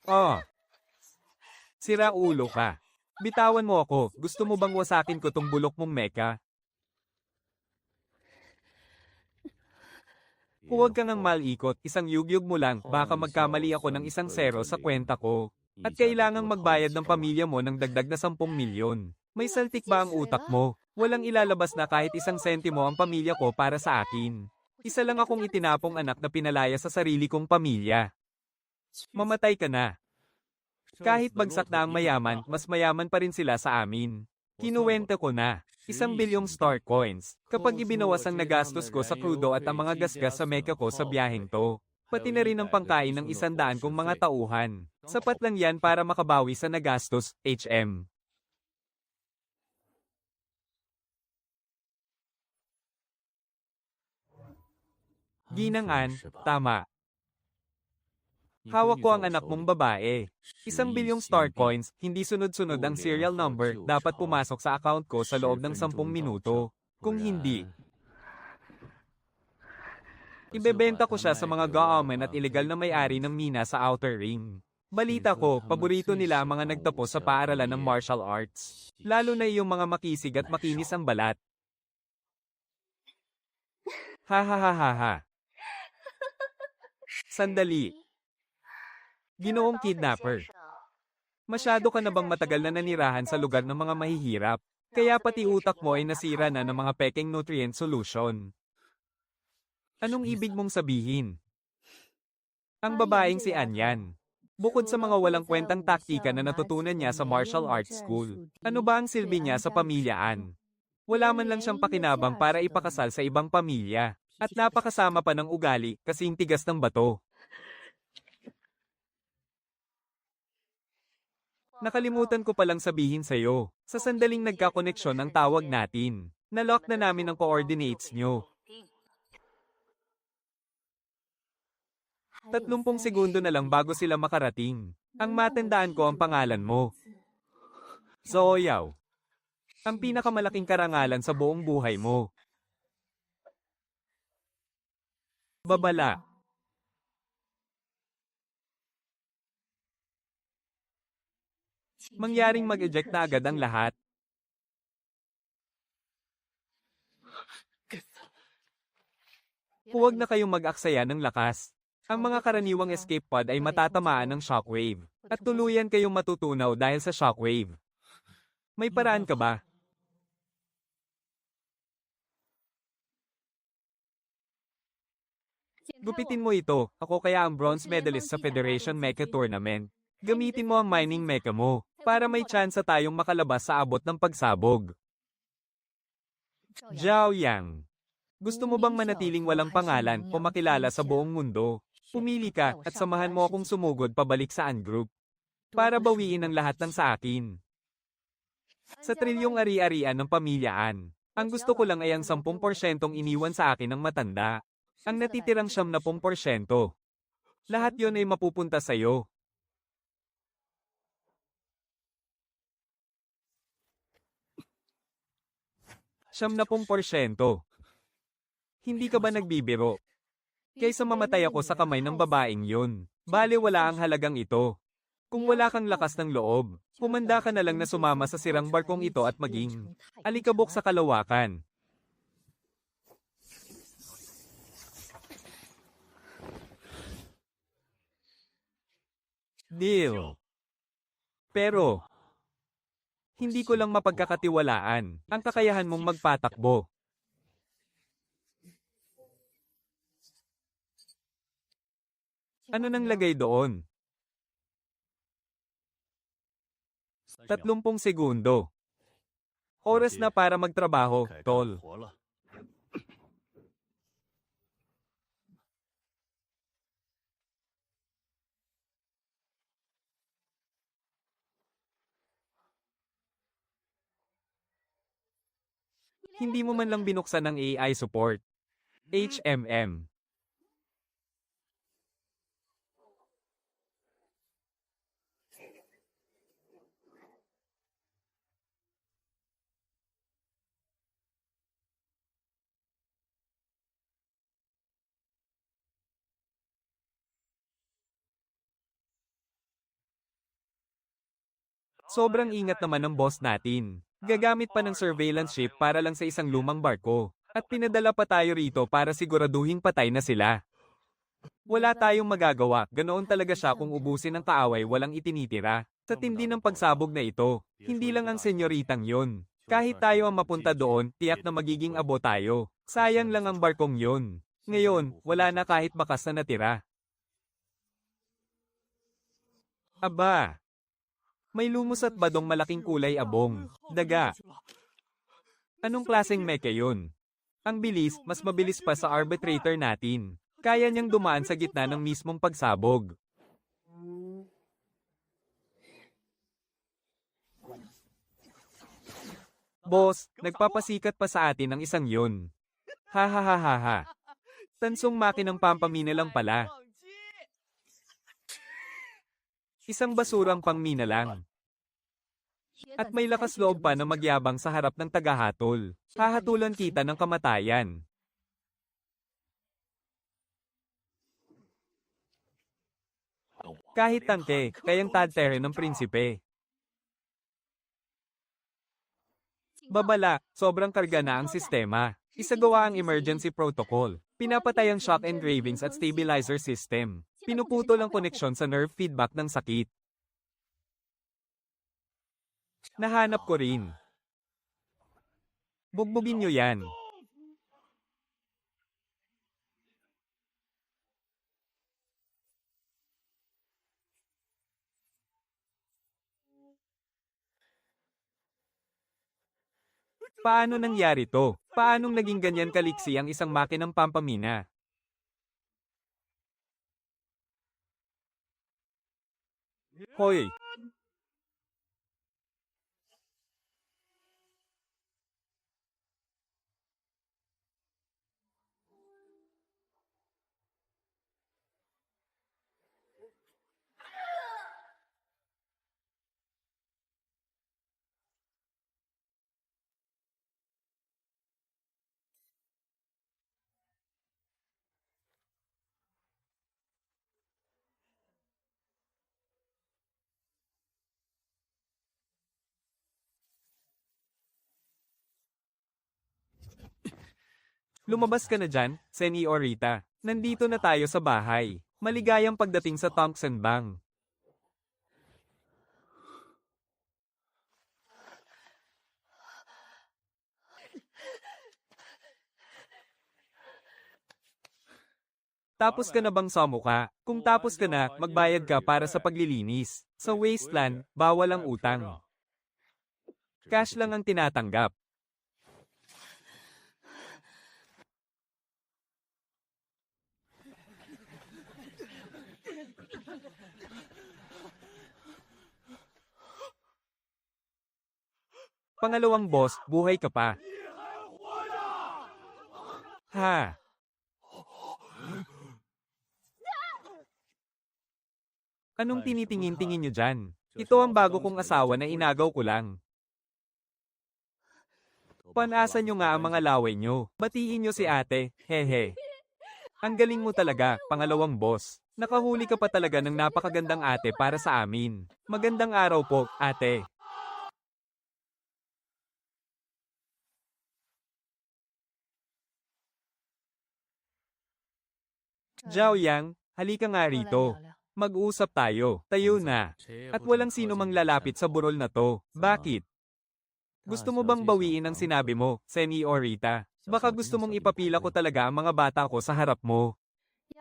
Oh, sira ulo ka. Bitawan mo ako, gusto mo bang wasakin ko tong bulok mong meka? Huwag ka ngang malikot, isang yugyug mo lang, baka magkamali ako ng isang zero sa kwenta ko. At kailangang magbayad ng pamilya mo ng dagdag na 10 milyon. May saltik ba ang utak mo? Walang ilalabas na kahit isang sentimo ang pamilya ko para sa akin. Isa lang akong itinapong anak na pinalaya sa sarili kong pamilya. Mamatay ka na. Kahit bagsak na ang mayaman, mas mayaman pa rin sila sa amin. Kinuwenta ko na. 1 bilyong star coins. Kapag ibinawas ang nagastos ko sa krudo at ang mga gasgas sa meka ko sa biyaheng to. Pati na rin ang pangkain ng 100 kong mga tauhan. Sapat lang yan para makabawi sa nagastos, HM. Ginangan, tama. Hawak ko ang anak mong babae. 1 bilyong star coins, hindi sunod-sunod ang serial number, dapat pumasok sa account ko sa loob ng 10 minuto. Kung hindi, ibebenta ko siya sa mga government at ilegal na may-ari ng mina sa Outer Ring. Balita ko, paborito nila ang mga nagtapos sa paaralan ng martial arts. Lalo na yung mga makisig at makinis ang balat. Ha ha ha ha ha. Sandali. Ginoong kidnapper. Masyado ka na bang matagal na nanirahan sa lugar ng mga mahihirap? Kaya pati utak mo ay nasira na ng mga peking nutrient solution. Anong ibig mong sabihin? Ang babaeng si Anyan. Bukod sa mga walang kwentang taktika na natutunan niya sa martial arts school, ano ba ang silbi niya sa pamilyaan? Wala man lang siyang pakinabang para ipakasal sa ibang pamilya. At napakasama pa ng ugali kasing tigas ng bato. Nakalimutan ko palang sabihin sa'yo. Sa sandaling nagkakoneksyon ang tawag natin. Nalock na namin ang coordinates nyo. 30 segundo na lang bago sila makarating. Ang matandaan ko ang pangalan mo. Zoyaw. Ang pinakamalaking karangalan sa buong buhay mo. Babala. Mangyaring mag-eject na agad ang lahat. Huwag na kayong mag-aksaya ng lakas. Ang mga karaniwang escape pod ay matatamaan ng shockwave. At tuluyan kayong matutunaw dahil sa shockwave. May paraan ka ba? Gupitin mo ito, ako kaya ang bronze medalist sa Federation Mecha Tournament. Gamitin mo ang mining mecha mo, para may tsansa tayong makalabas sa abot ng pagsabog. Zhao Yang. Gusto mo bang manatiling walang pangalan o makilala sa buong mundo? Pumili ka at samahan mo akong sumugod pabalik sa Ungroup. Para bawiin ang lahat ng sa akin. Sa trilyong ari-arian ng pamilyaan. Ang gusto ko lang ay ang 10% iniwan sa akin ng matanda. Ang natitirang 70%. Lahat yon ay mapupunta sa'yo. 70%. Hindi ka ba nagbibiro? Kaysa mamatay ako sa kamay ng babaeng yun. Bale wala ang halagang ito. Kung wala kang lakas ng loob, humanda ka na lang na sumama sa sirang barkong ito at maging alikabok sa kalawakan. Deal. Pero, hindi ko lang mapagkakatiwalaan ang kakayahan mong magpatakbo. Ano nang lagay doon? 30 segundo. Oras na para magtrabaho, tol. Hindi mo man lang binuksan ng AI support. HMM. Sobrang ingat naman ng boss natin. Gagamit pa ng surveillance ship para lang sa isang lumang barko. At pinadala pa tayo rito para siguraduhing patay na sila. Wala tayong magagawa, ganoon talaga siya kung ubusin ng kaaway walang itinitira. Sa tindi ng pagsabog na ito, hindi lang ang senyoritang yon. Kahit tayo ang mapunta doon, tiyak na magiging abo tayo. Sayang lang ang barkong yon. Ngayon, wala na kahit bakas na natira. Aba! May lumos at badong malaking kulay abong. Daga. Anong klaseng mecha yun? Ang bilis, mas mabilis pa sa arbitrator natin. Kaya niyang dumaan sa gitna ng mismong pagsabog. Boss, nagpapasikat pa sa atin ang isang yun. Ha ha ha ha ha. Tansong makinang pampamina lang pala. Isang basurang pangmina lang. At may lakas loob pa na magyabang sa harap ng tagahatol. Hahatulan kita ng kamatayan. Kahit tangke, kayang tadtere ng prinsipe. Babala, sobrang karga na ang sistema. Isagawa ang emergency protocol. Pinapatay ang shock engravings at stabilizer system. Pinuputol ang koneksyon sa nerve feedback ng sakit. Nahanap ko rin. Bugbugin nyo yan. Paano nangyari to? Paanong naging ganyan kaliksi ang isang makinang pampamina? Hoy! Lumabas ka na dyan, Senyorita. Nandito na tayo sa bahay. Maligayang pagdating sa Thompson Bang. Tapos ka na bang sa mukha? Kung tapos ka na, magbayad ka para sa paglilinis. Sa Wasteland, bawal ang utang. Cash lang ang tinatanggap. Pangalawang boss, buhay ka pa. Ha? Anong tinitingin-tingin nyo dyan? Ito ang bago kong asawa na inagaw ko lang. Panasa nyo nga ang mga laway nyo. Batiin nyo si ate, hehe. Ang galing mo talaga, pangalawang boss. Nakahuli ka pa talaga ng napakagandang ate para sa amin. Magandang araw po, ate. Zhao Yang, halika nga rito. Mag-usap tayo. Tayo na. At walang sino mang lalapit sa burol na to. Bakit? Gusto mo bang bawiin ang sinabi mo, Senyorita? Baka gusto mong ipapila ko talaga ang mga bata ko sa harap mo.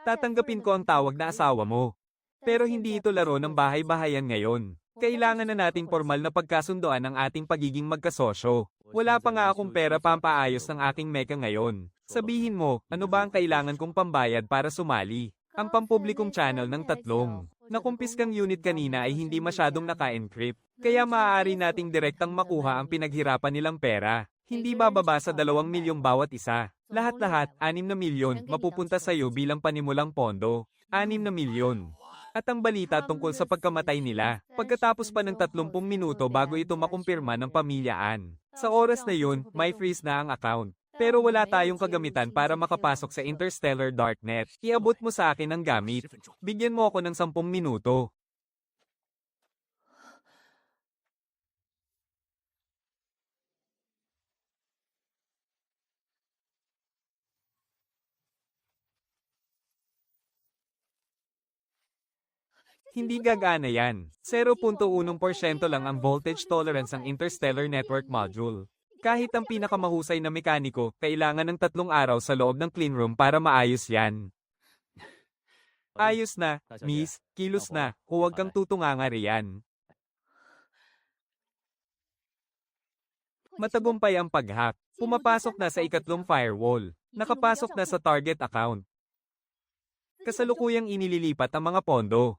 Tatanggapin ko ang tawag na asawa mo. Pero hindi ito laro ng bahay-bahayan ngayon. Kailangan na nating formal na pagkasundoan ang ating pagiging magkasosyo. Wala pa nga akong pera pampaayos ng aking meka ngayon. Sabihin mo, ano ba ang kailangan kong pambayad para sumali? Ang pampublikong channel ng tatlong. Nakumpiskang unit kanina ay hindi masyadong naka-encrypt. Kaya maaari nating direktang makuha ang pinaghirapan nilang pera. Hindi bababa sa 2 milyong bawat isa. Lahat-lahat, 6 na milyon, mapupunta sa iyo bilang panimulang pondo. 6 na milyon. At ang balita tungkol sa pagkamatay nila, pagkatapos pa ng 30 minuto bago ito makumpirma ng pamilyaan. Sa oras na yun, may freeze na ang account. Pero wala tayong kagamitan para makapasok sa Interstellar Darknet. Iabot mo sa akin ang gamit. Bigyan mo ako ng 10 minuto. Hindi gagana yan. 0.1% lang ang voltage tolerance ng Interstellar Network Module. Kahit ang pinakamahusay na mekaniko, kailangan ng 3 araw sa loob ng clean room para maayos yan. Ayos na, miss, kilos na, huwag kang tutunganga riyan. Matagumpay ang pag-hack. Pumapasok na sa ikatlong firewall. Nakapasok na sa target account. Kasalukuyang inililipat ang mga pondo.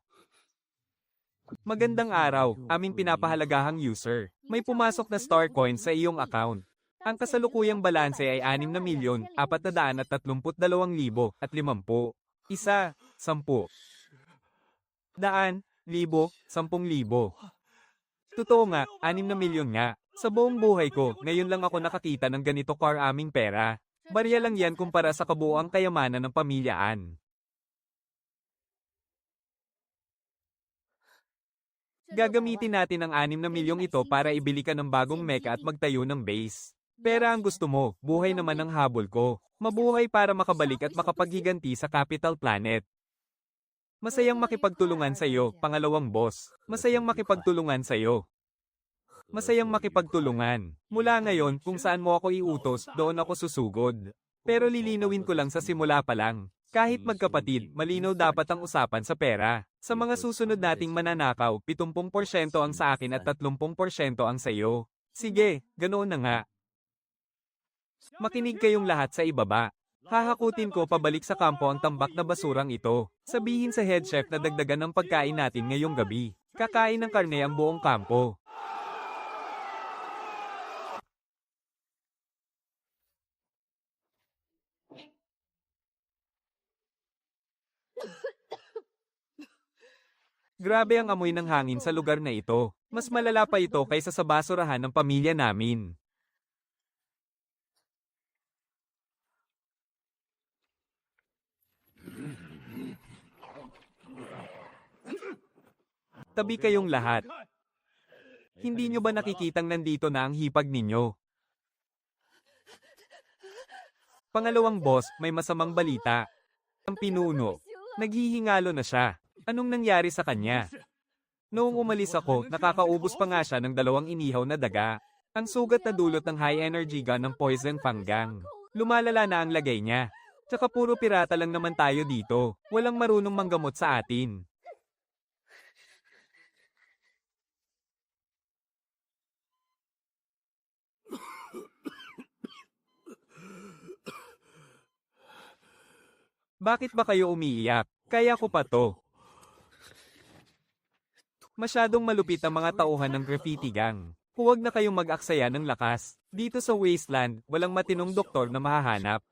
Magandang araw, aming pinapahalagahang user. May pumasok na star coin sa iyong account. Ang kasalukuyang balanse ay 6,432,050. Isa, 10. Daan, libo, 10,000. Totoo nga, 6 na milyon nga. Sa buong buhay ko, ngayon lang ako nakakita ng ganito karaming pera. Barya lang yan kumpara sa kabuoang kayamanan ng pamilyaan. Gagamitin natin ang 6 na milyong ito para ibili ka ng bagong mecha at magtayo ng base. Pera ang gusto mo, buhay naman ang habol ko. Mabuhay para makabalik at makapaghiganti sa Capital Planet. Masayang makipagtulungan sa iyo, pangalawang boss. Masayang makipagtulungan sa iyo. Masayang makipagtulungan. Mula ngayon, kung saan mo ako iutos, doon ako susugod. Pero lilinawin ko lang sa simula pa lang. Kahit magkapatid, malinaw dapat ang usapan sa pera. Sa mga susunod nating mananakaw, 70% ang sa akin at 30% ang sa iyo. Sige, ganoon na nga. Makinig kayong lahat sa ibaba. Hahakutin ko pabalik sa kampo ang tambak na basurang ito. Sabihin sa head chef na dagdagan ng pagkain natin ngayong gabi. Kakain ng karne ang buong kampo. Grabe ang amoy ng hangin sa lugar na ito. Mas malala pa ito kaysa sa basurahan ng pamilya namin. Tabi kayong lahat. Hindi nyo ba nakikitang nandito na ang hipag ninyo? Pangalawang boss, may masamang balita. Ang pinuno, naghihingalo na siya. Anong nangyari sa kanya? Noong umalis ako, nakakaubos pa nga siya ng 2 inihaw na daga. Ang sugat na dulot ng high energy gun ng poison fanggang. Lumalala na ang lagay niya. Tsaka puro pirata lang naman tayo dito. Walang marunong manggamot sa atin. Bakit ba kayo umiiyak? Kaya ko pa to. Masyadong malupit ang mga tauhan ng graffiti gang. Huwag na kayong mag-aksaya ng lakas. Dito sa wasteland, walang matinong doktor na mahahanap.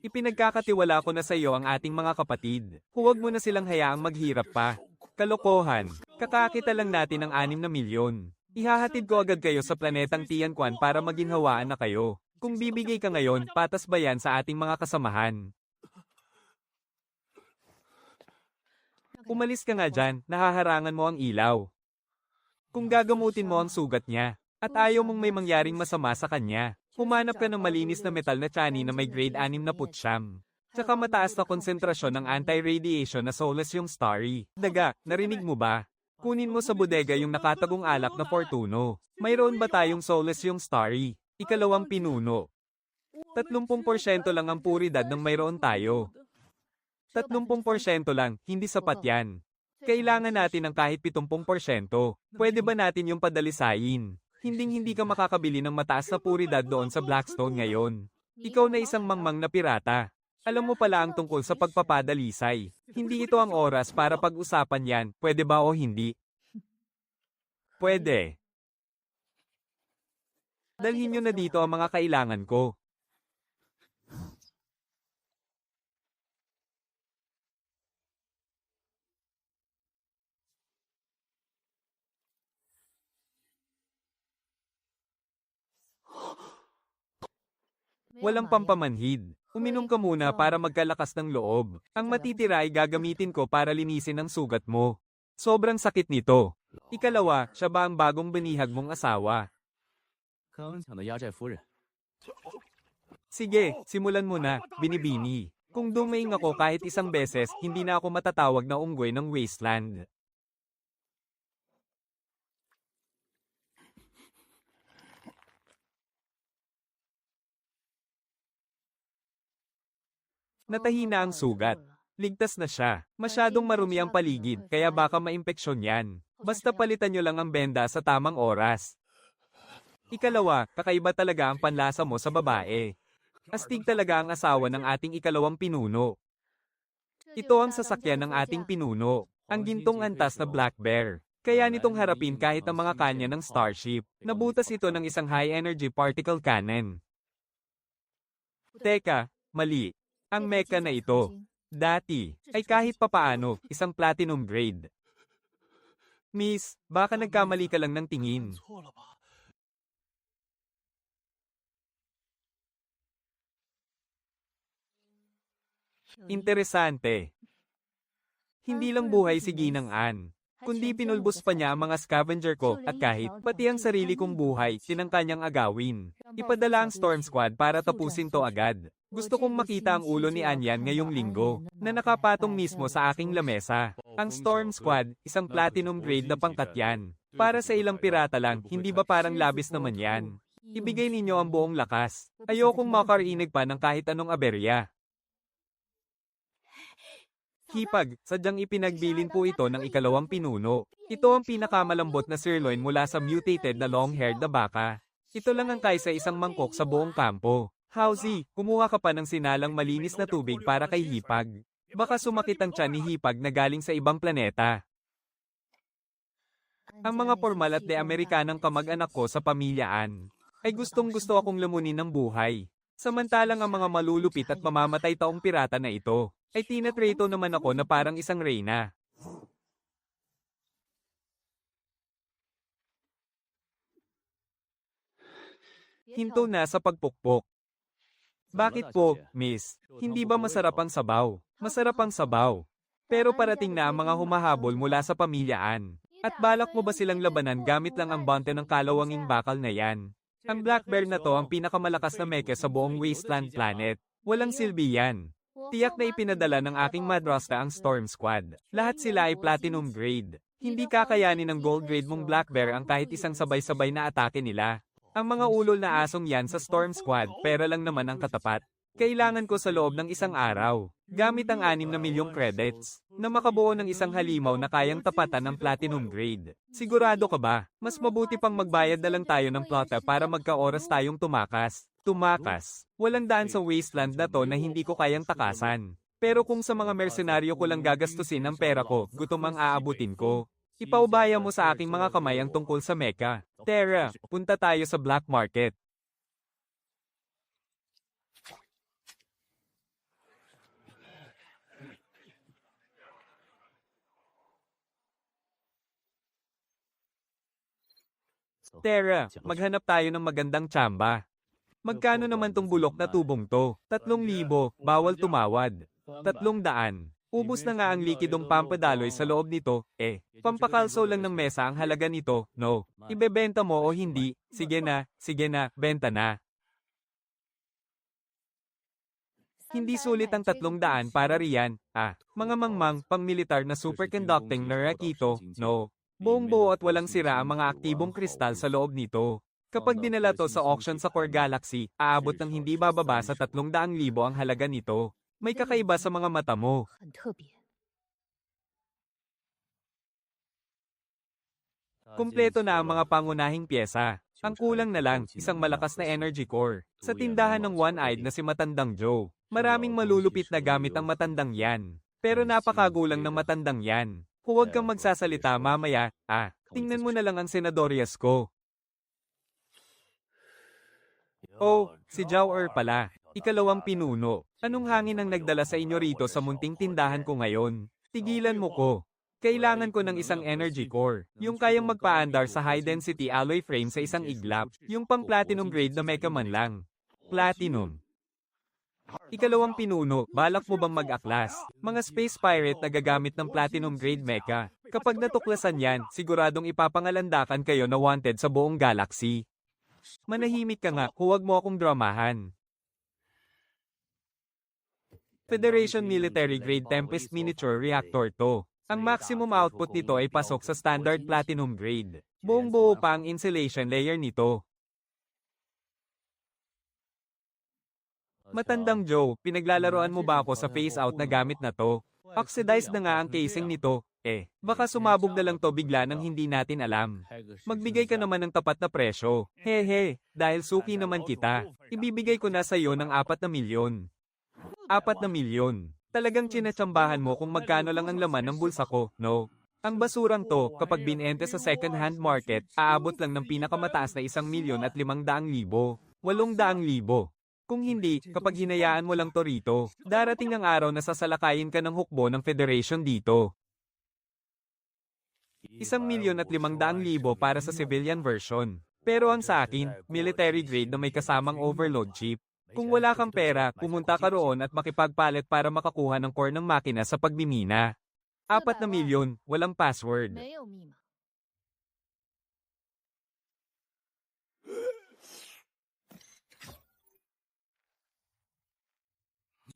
Ipinagkakatiwala ko na sa iyo ang ating mga kapatid. Huwag mo na silang hayaang maghirap pa. Kalokohan. Kakakita lang natin ng 6 na milyon. Ihahatid ko agad kayo sa planetang Tianquan para maginhawaan na kayo. Kung bibigay ka ngayon, patas ba yan sa ating mga kasamahan? Umalis ka nga dyan, nahaharangan mo ang ilaw. Kung gagamutin mo ang sugat niya, at ayaw mong may mangyaring masama sa kanya, humanap ka ng malinis na metal na tiyanni na may grade 69. Tsaka mataas na konsentrasyon ng anti-radiation na soulless yung starry. Daga, narinig mo ba? Kunin mo sa bodega yung nakatagong alak na Fortuno. Mayroon ba tayong soulless yung starry? Ikalawang pinuno. 30% lang ang puridad ng mayroon tayo. 30% lang, hindi sapat yan. Kailangan natin ng kahit 70%. Pwede ba natin yung padalisayin? Hinding-hindi ka makakabili ng mataas na puridad doon sa Blackstone ngayon. Ikaw na isang mangmang na pirata. Alam mo pala ang tungkol sa pagpapadalisay. Hindi ito ang oras para pag-usapan yan, pwede ba o hindi? Pwede. Dalhin nyo na dito ang mga kailangan ko. Walang pampamanhid. Uminom ka muna para magkalakas ng loob. Ang matitira ay gagamitin ko para linisin ang sugat mo. Sobrang sakit nito. Ikalawa, siya ba ang bagong binihag mong asawa? Sige, simulan mo na, binibini. Kung dumaing ako kahit isang beses, hindi na ako matatawag na unggoy ng wasteland. Natahi na ang sugat. Ligtas na siya. Masyadong marumi ang paligid, kaya baka maimpeksyon yan. Basta palitan nyo lang ang benda sa tamang oras. Ikalawa, kakaiba talaga ang panlasa mo sa babae. Astig talaga ang asawa ng ating ikalawang pinuno. Ito ang sasakyan ng ating pinuno, ang gintong antas na Black Bear. Kaya nitong harapin kahit ang mga kanya ng Starship. Nabutas ito ng isang high-energy particle cannon. Teka, mali. Ang mecha na ito, dati, ay kahit papaano, isang platinum grade. Miss, baka nagkamali ka lang ng tingin. Interesante. Hindi lang buhay si Ginang Ann, kundi pinulbos pa niya ang mga scavenger ko at kahit pati ang sarili kong buhay, tinangka niyang agawin. Ipadala ang Storm Squad para tapusin to agad. Gusto kong makita ang ulo ni Anyan ngayong linggo, na nakapatong mismo sa aking lamesa. Ang Storm Squad, isang platinum grade na pangkat yan. Para sa ilang pirata lang, hindi ba parang labis naman yan? Ibigay ninyo ang buong lakas. Ayokong makarinig pa ng kahit anong aberya. Hipag, sadyang ipinagbilin po ito ng ikalawang pinuno. Ito ang pinakamalambot na sirloin mula sa mutated na long-haired na baka. Ito lang ang kaysa isang mangkok sa buong kampo. Howzy, kumuha ka pa ng sinalang malinis na tubig para kay Hipag. Baka sumakit ang tiyan ni Hipag na galing sa ibang planeta. Ang mga formal at de-Amerikanang kamag-anak ko sa pamilyaan ay gustong-gusto akong lamunin ng buhay. Samantalang ang mga malulupit at mamamatay taong pirata na ito ay tinatreto naman ako na parang isang reyna. Hinto na sa pagpukpok. Bakit po, miss? Hindi ba masarap ang sabaw? Masarap ang sabaw. Pero parating na ang mga humahabol mula sa pamilyaan. At balak mo ba silang labanan gamit lang ang bante ng kalawanging bakal na yan? Ang Black Bear na to ang pinakamalakas na mecha sa buong Wasteland Planet. Walang silbi yan. Tiyak na ipinadala ng aking madrasta ang Storm Squad. Lahat sila ay platinum grade. Hindi kakayanin ng gold grade mong Black Bear ang kahit isang sabay-sabay na atake nila. Ang mga ulol na asong yan sa Storm Squad, pera lang naman ang katapat. Kailangan ko sa loob ng isang araw, gamit ang 6 na milyong credits, na makabuo ng isang halimaw na kayang tapatan ng platinum grade. Sigurado ka ba? Mas mabuti pang magbayad na lang tayo ng plota para magka-oras tayong tumakas. Tumakas. Walang daan sa wasteland na to na hindi ko kayang takasan. Pero kung sa mga mersenaryo ko lang gagastusin ang pera ko, gutom ang aabutin ko. Ipaubaya mo sa aking mga kamay ang tungkol sa mecha. Tara, punta tayo sa black market. Tara, maghanap tayo ng magandang tsamba. Magkano naman tong bulok na tubong to? 3,000, bawal tumawad. 300. Ubus na nga ang likidong pampadaloy sa loob nito, pampakalso lang ng mesa ang halaga nito, no. Ibebenta mo o hindi, sige na, benta na. Hindi sulit ang 300 para riyan, mga mangmang, pang-militar na superconducting na rakito, no. Buong buo at walang sira ang mga aktibong kristal sa loob nito. Kapag dinala to sa auction sa Core Galaxy, aabot ng hindi bababa sa 300,000 ang halaga nito. May kakaiba sa mga mata mo. Kumpleto na ang mga pangunahing pyesa. Ang kulang na lang, isang malakas na energy core. Sa tindahan ng one-eyed na si Matandang Joe, maraming malulupit na gamit ang matandang yan. Pero napakagulang ng matandang yan. Huwag kang magsasalita mamaya, tingnan mo na lang ang senadorias ko. Oh, si Jower pala. Ikalawang pinuno. Anong hangin ang nagdala sa inyo rito sa munting tindahan ko ngayon? Tigilan mo ko. Kailangan ko ng isang energy core. Yung kayang magpaandar sa high-density alloy frame sa isang iglap. Yung pang-platinum grade na mecha man lang. Platinum. Ikalawang pinuno, balak mo bang mag-aklas? Mga space pirate na gagamit ng platinum grade mecha. Kapag natuklasan yan, siguradong ipapangalandakan kayo na wanted sa buong galaxy. Manahimik ka nga, huwag mo akong dramahan. Federation Military Grade Tempest Miniature Reactor to. Ang maximum output nito ay pasok sa standard platinum grade. Buong buo pa ang insulation layer nito. Matandang Joe, pinaglalaroan mo ba ako sa face-out na gamit na to? Oxidized na nga ang casing nito. Baka sumabog na lang to bigla nang hindi natin alam. Magbigay ka naman ng tapat na presyo. Hehe, dahil suki naman kita. Ibibigay ko na sa iyo ng 4 na milyon. 4 na milyon. Talagang tsinatsambahan mo kung magkano lang ang laman ng bulsa ko, no? Ang basurang to, kapag binente sa second-hand market, aabot lang ng pinakamataas na 1,500,000. 800,000. Kung hindi, kapag hinayaan mo lang to rito, darating ang araw na sasalakayin ka ng hukbo ng federation dito. 1,500,000 para sa civilian version. Pero ang sa akin, military grade na may kasamang overload chip. Kung wala kang pera, pumunta ka roon at makipagpalit para makakuha ng core ng makina sa pagmimina. 4 na milyon, walang password. 没有密码。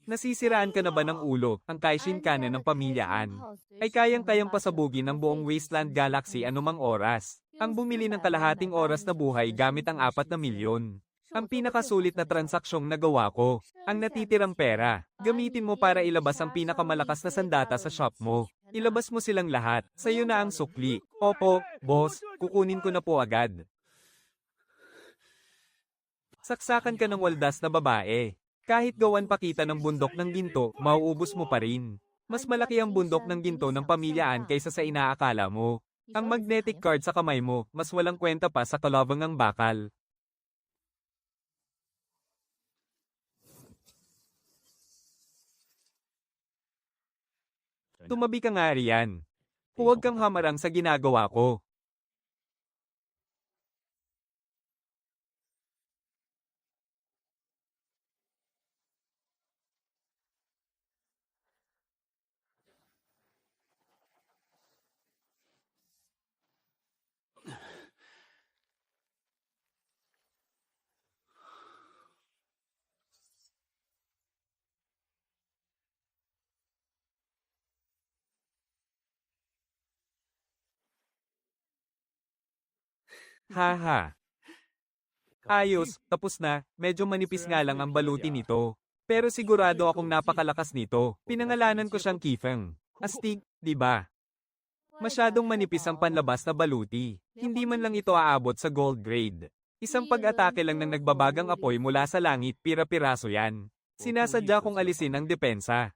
Nasisiraan ka na ba ng ulo, ang Kaishin Cannon ng pamilyaan? Ay kayang-kayang pasabugin ng buong Wasteland Galaxy anumang oras. Ang bumili ng kalahating oras na buhay gamit ang 4 na milyon. Ang pinakasulit na transaksyong nagawa ko, ang natitirang pera, gamitin mo para ilabas ang pinakamalakas na sandata sa shop mo. Ilabas mo silang lahat, sa'yo na ang sukli. Opo, boss, kukunin ko na po agad. Saksakan ka ng waldas na babae. Kahit gawan pa kita ng bundok ng ginto, mauubos mo pa rin. Mas malaki ang bundok ng ginto ng pamilyaan kaysa sa inaakala mo. Ang magnetic card sa kamay mo, mas walang kwenta pa sa kalabangang bakal. Tumabi ka nga riyan. Huwag kang hamarang sa ginagawa ko. Haha. Ayos, tapos na, medyo manipis nga lang ang baluti nito. Pero sigurado akong napakalakas nito. Pinangalanan ko siyang Kifeng. Astig, di ba? Masyadong manipis ang panlabas na baluti. Hindi man lang ito aabot sa gold grade. Isang pag-atake lang ng nagbabagang apoy mula sa langit, pira-piraso yan. Sinasadya kong alisin ang depensa.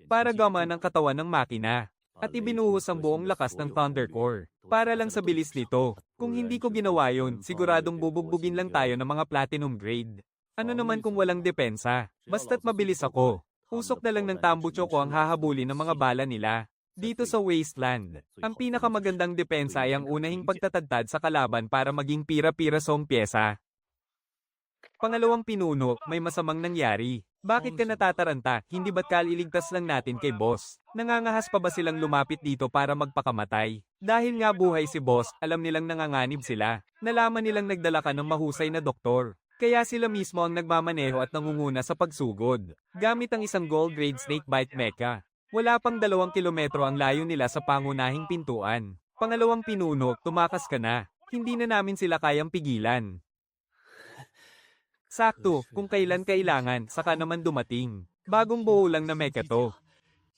Para gaman ang katawan ng makina. At ibinuhos ang buong lakas ng Thunder Core. Para lang sa bilis nito. Kung hindi ko ginawa yun, siguradong bubugbugin lang tayo ng mga platinum grade. Ano naman kung walang depensa? Basta't mabilis ako. Usok na lang ng tambucho ko ang hahabulin ng mga bala nila. Dito sa Wasteland, ang pinakamagandang depensa ay ang unahing pagtatadtad sa kalaban para maging pira-pirasong pyesa. Pangalawang pinuno, may masamang nangyari. Bakit ka natataranta? Hindi ba't kaliligtas lang natin kay boss? Nangangahas pa ba silang lumapit dito para magpakamatay? Dahil nga buhay si boss, alam nilang nanganganib sila. Nalaman nilang nagdala ka ng mahusay na doktor. Kaya sila mismo ang nagmamaneho at nangunguna sa pagsugod. Gamit ang isang gold grade snakebite mecha. Wala pang 2 kilometro ang layo nila sa pangunahing pintuan. Pangalawang pinuno, tumakas ka na. Hindi na namin sila kayang pigilan. Sakto, kung kailan kailangan, saka naman dumating. Bagong buo lang na mecha to.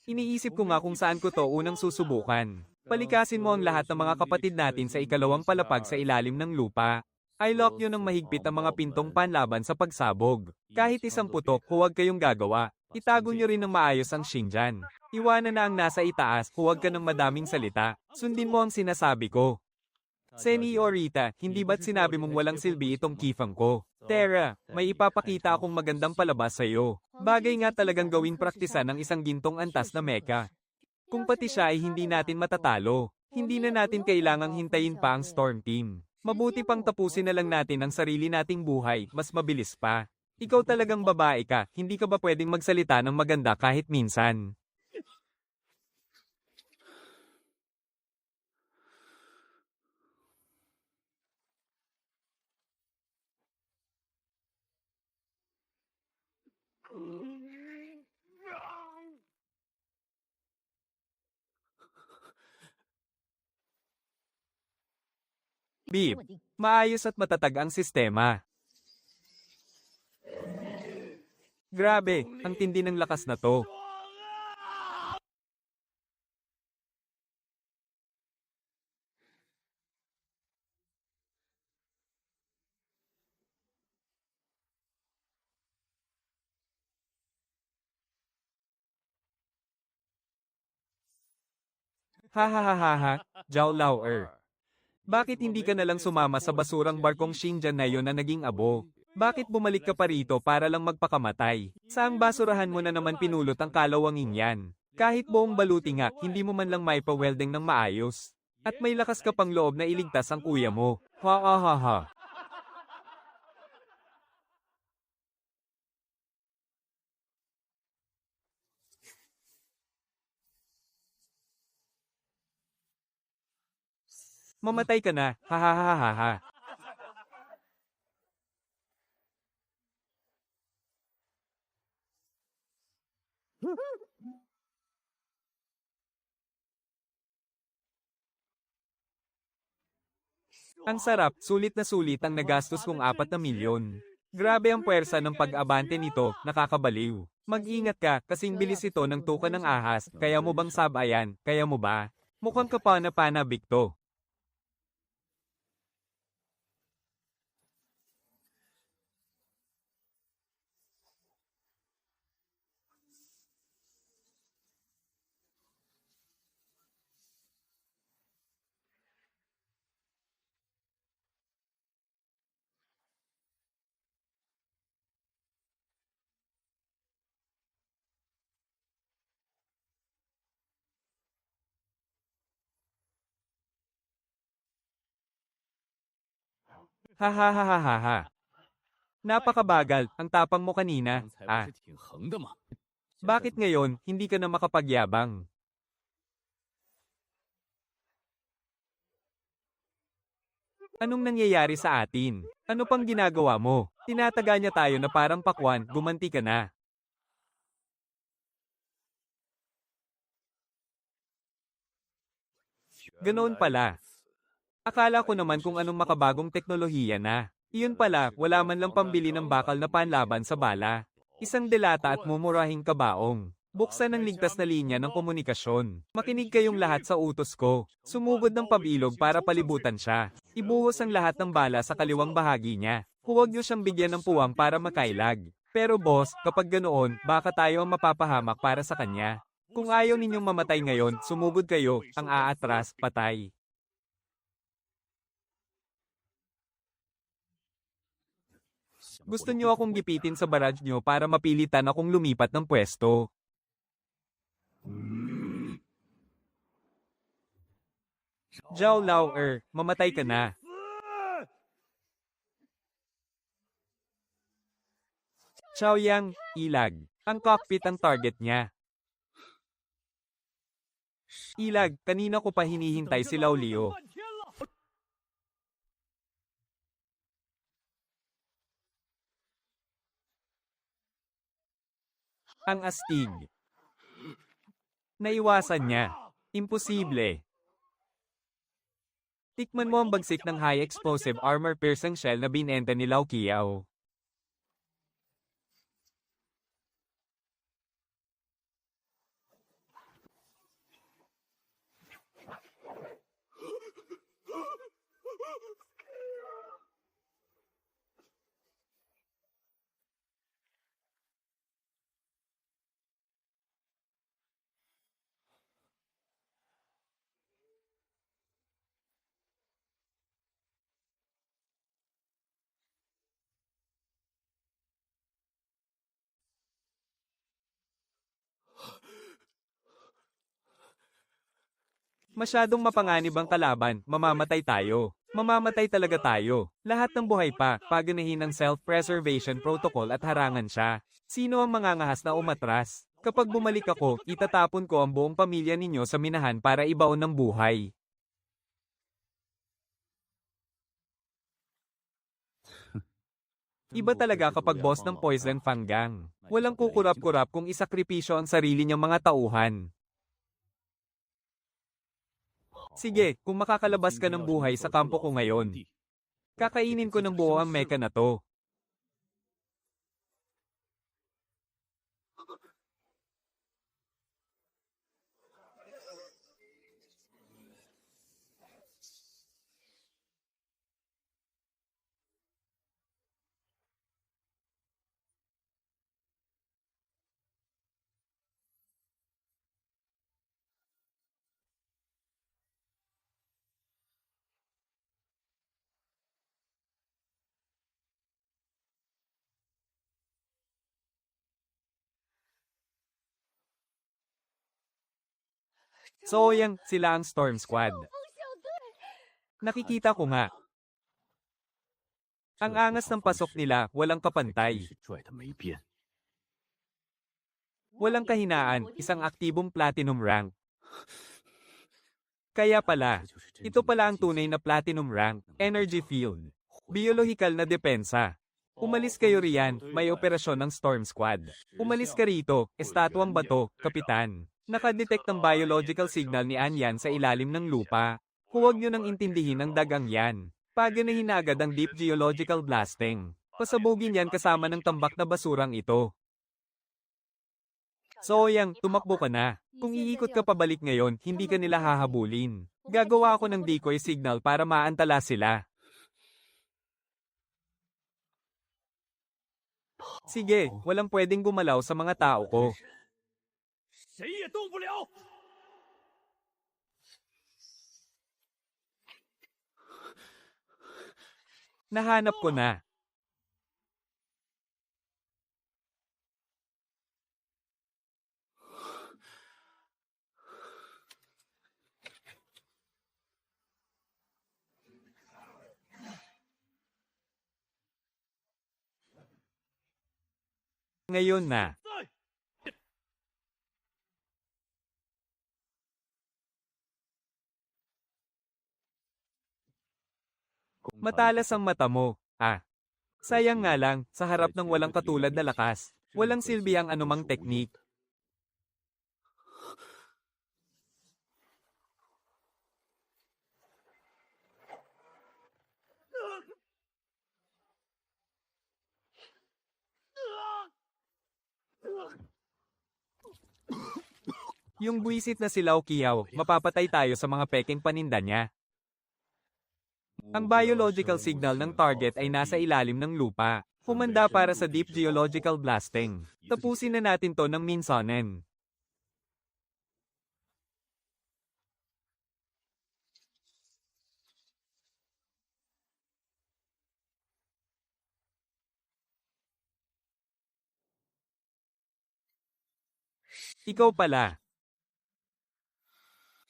Iniisip ko nga kung saan ko to unang susubukan. Palikasin mo ang lahat ng mga kapatid natin sa ikalawang palapag sa ilalim ng lupa. I-lock nyo ng mahigpit ang mga pintong panlaban sa pagsabog. Kahit isang putok, huwag kayong gagawa. Itago nyo rin ng maayos ang Xinjiang. Iwanan na ang nasa itaas, huwag ka ng madaming salita. Sundin mo ang sinasabi ko. Seniorita, hindi ba't sinabi mong walang silbi itong kifang ko? Tara, may ipapakita akong magandang palabas sa'yo. Bagay nga talagang gawing praktisan ng isang gintong antas na mecha. Kung pati siya ay hindi natin matatalo, hindi na natin kailangang hintayin pa ang Storm Team. Mabuti pang tapusin na lang natin ang sarili nating buhay, mas mabilis pa. Ikaw talagang babae ka, hindi ka ba pwedeng magsalita ng maganda kahit minsan? Beep, maayos at matatag ang sistema. Grabe, ang tindi ng lakas na to. Ha ha ha ha ha, Zhao Lauer. Bakit hindi ka nalang sumama sa basurang barkong Xinjiang na yon na naging abo? Bakit bumalik ka pa rito para lang magpakamatay? Saang basurahan mo na naman pinulot ang kalawangin yan? Kahit buong baluti nga, hindi mo man lang maipa-welding ng maayos. At may lakas ka pang loob na iligtas ang kuya mo. Ha ha ha ha. Mamatay ka na, ha ha ha ha ha. Ang sarap, sulit na sulit ang nagastos kong 4 na milyon. Grabe ang puwersa ng pag-abante nito, nakakabaliw. Mag-ingat ka, kasing bilis ito ng tuka ng ahas, kaya mo bang sabayan, kaya mo ba? Mukhang kapana-pana Bikto. Ha ha ha ha ha ha. Napakabagal, ang tapang mo kanina. Bakit ngayon, hindi ka na makapagyabang? Anong nangyayari sa atin? Ano pang ginagawa mo? Tinataga niya tayo na parang pakwan, gumanti ka na. Ganoon pala. Akala ko naman kung anong makabagong teknolohiya na. Iyon pala, wala man lang pambili ng bakal na panlaban sa bala. Isang delata at mumurahing kabaong. Buksan ang ligtas na linya ng komunikasyon. Makinig kayong lahat sa utos ko. Sumugod ng pabilog para palibutan siya. Ibuhos ang lahat ng bala sa kaliwang bahagi niya. Huwag niyo siyang bigyan ng puwang para makailag. Pero boss, kapag ganoon, baka tayo ang mapapahamak para sa kanya. Kung ayaw ninyong mamatay ngayon, sumugod kayo, ang aatras, patay. Gusto niyo akong gipitin sa barrage niyo para mapilitan akong lumipat ng pwesto. Zhao Lauer, mamatay ka na. Xiao Yang, ilag. Ang cockpit ang target niya. Ilag, kanina ko pa hinihintay si Lao Liu. Ang astig. Naiwasan niya. Imposible. Tikman mo ang bagsik ng high explosive armor piercing shell na binenta ni Lao Kiao. Masyadong mapanganib ang kalaban, mamamatay tayo. Mamamatay talaga tayo. Lahat ng buhay pa, paganahin ng self-preservation protocol at harangan siya. Sino ang mangangahas na umatras? Kapag bumalik ako, itatapon ko ang buong pamilya ninyo sa minahan para ibaon ng buhay. Iba talaga kapag boss ng Poison Fang Gang. Walang kukurap-kurap kung isakripisyo ang sarili niyang mga tauhan. Sige, kung makakalabas ka ng buhay sa kampo ko ngayon, kakainin ko ng buo ang mecha na to. So yang, sila ang Storm Squad. Nakikita ko nga. Ang angas ng pasok nila, walang kapantay. Walang kahinaan, isang aktibong platinum rank. Kaya pala, ito pala ang tunay na platinum rank, energy field. Biolohikal na depensa. Umalis kayo riyan, may operasyon ng Storm Squad. Umalis ka rito, estatwang bato, kapitan. Nakadetect ng biological signal ni Anyan sa ilalim ng lupa. Huwag nyo nang intindihin ang dagang yan. Paganahin na agad ang deep geological blasting. Pasabugin yan kasama ng tambak na basurang ito. So yang, tumakbo ka na. Kung iikot ka pabalik ngayon, hindi ka nila hahabulin. Gagawa ako ng decoy signal para maantala sila. Sige, walang pwedeng gumalaw sa mga tao ko. Nahanap ko na. Ngayon na. Matalas ang mata mo, ah. Sayang nga lang, sa harap ng walang katulad na lakas, walang silbi ang anumang teknik. Yung buwisit na silaw kiyaw, mapapatay tayo sa mga peking paninda niya. Ang biological signal ng target ay nasa ilalim ng lupa. Humanda para sa deep geological blasting. Tapusin na natin to ng minsanen. Ikaw pala.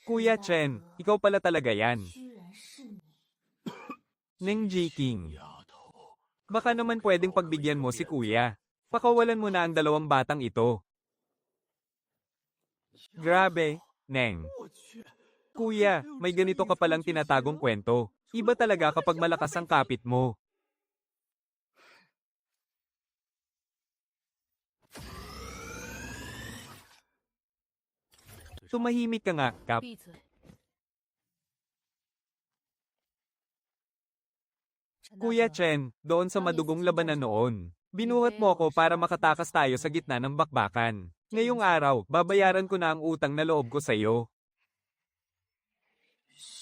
Kuya Chen, ikaw pala talaga yan. Ning Jiking. Baka naman pwedeng pagbigyan mo si kuya. Pakawalan mo na ang dalawang batang ito. Grabe, Neng. Kuya, may ganito ka palang tinatagong kwento. Iba talaga kapag malakas ang kapit mo. Tumahimik ka nga, Kap. Kuya Chen, doon sa madugong labanan noon. Binuhat mo ako para makatakas tayo sa gitna ng bakbakan. Ngayong araw, babayaran ko na ang utang na loob ko sa iyo.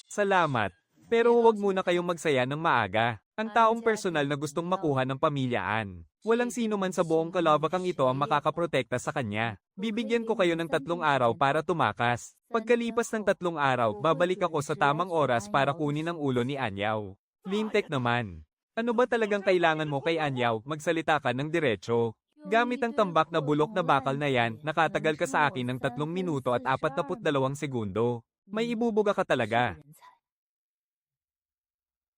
Salamat. Pero huwag muna kayong magsaya ng maaga. Ang taong personal na gustong makuha ng pamilyaan. Walang sino man sa buong kalabakang ito ang makakaprotekta sa kanya. Bibigyan ko kayo ng 3 araw para tumakas. Pagkalipas ng 3 araw, babalik ako sa tamang oras para kunin ang ulo ni Anyaw. Lintek naman. Ano ba talagang kailangan mo kay Anyaw? Magsalita ka ng diretso. Gamit ang tambak na bulok na bakal na yan, nakatagal ka sa akin ng 3 minuto at 42 segundo. May ibubuga ka talaga.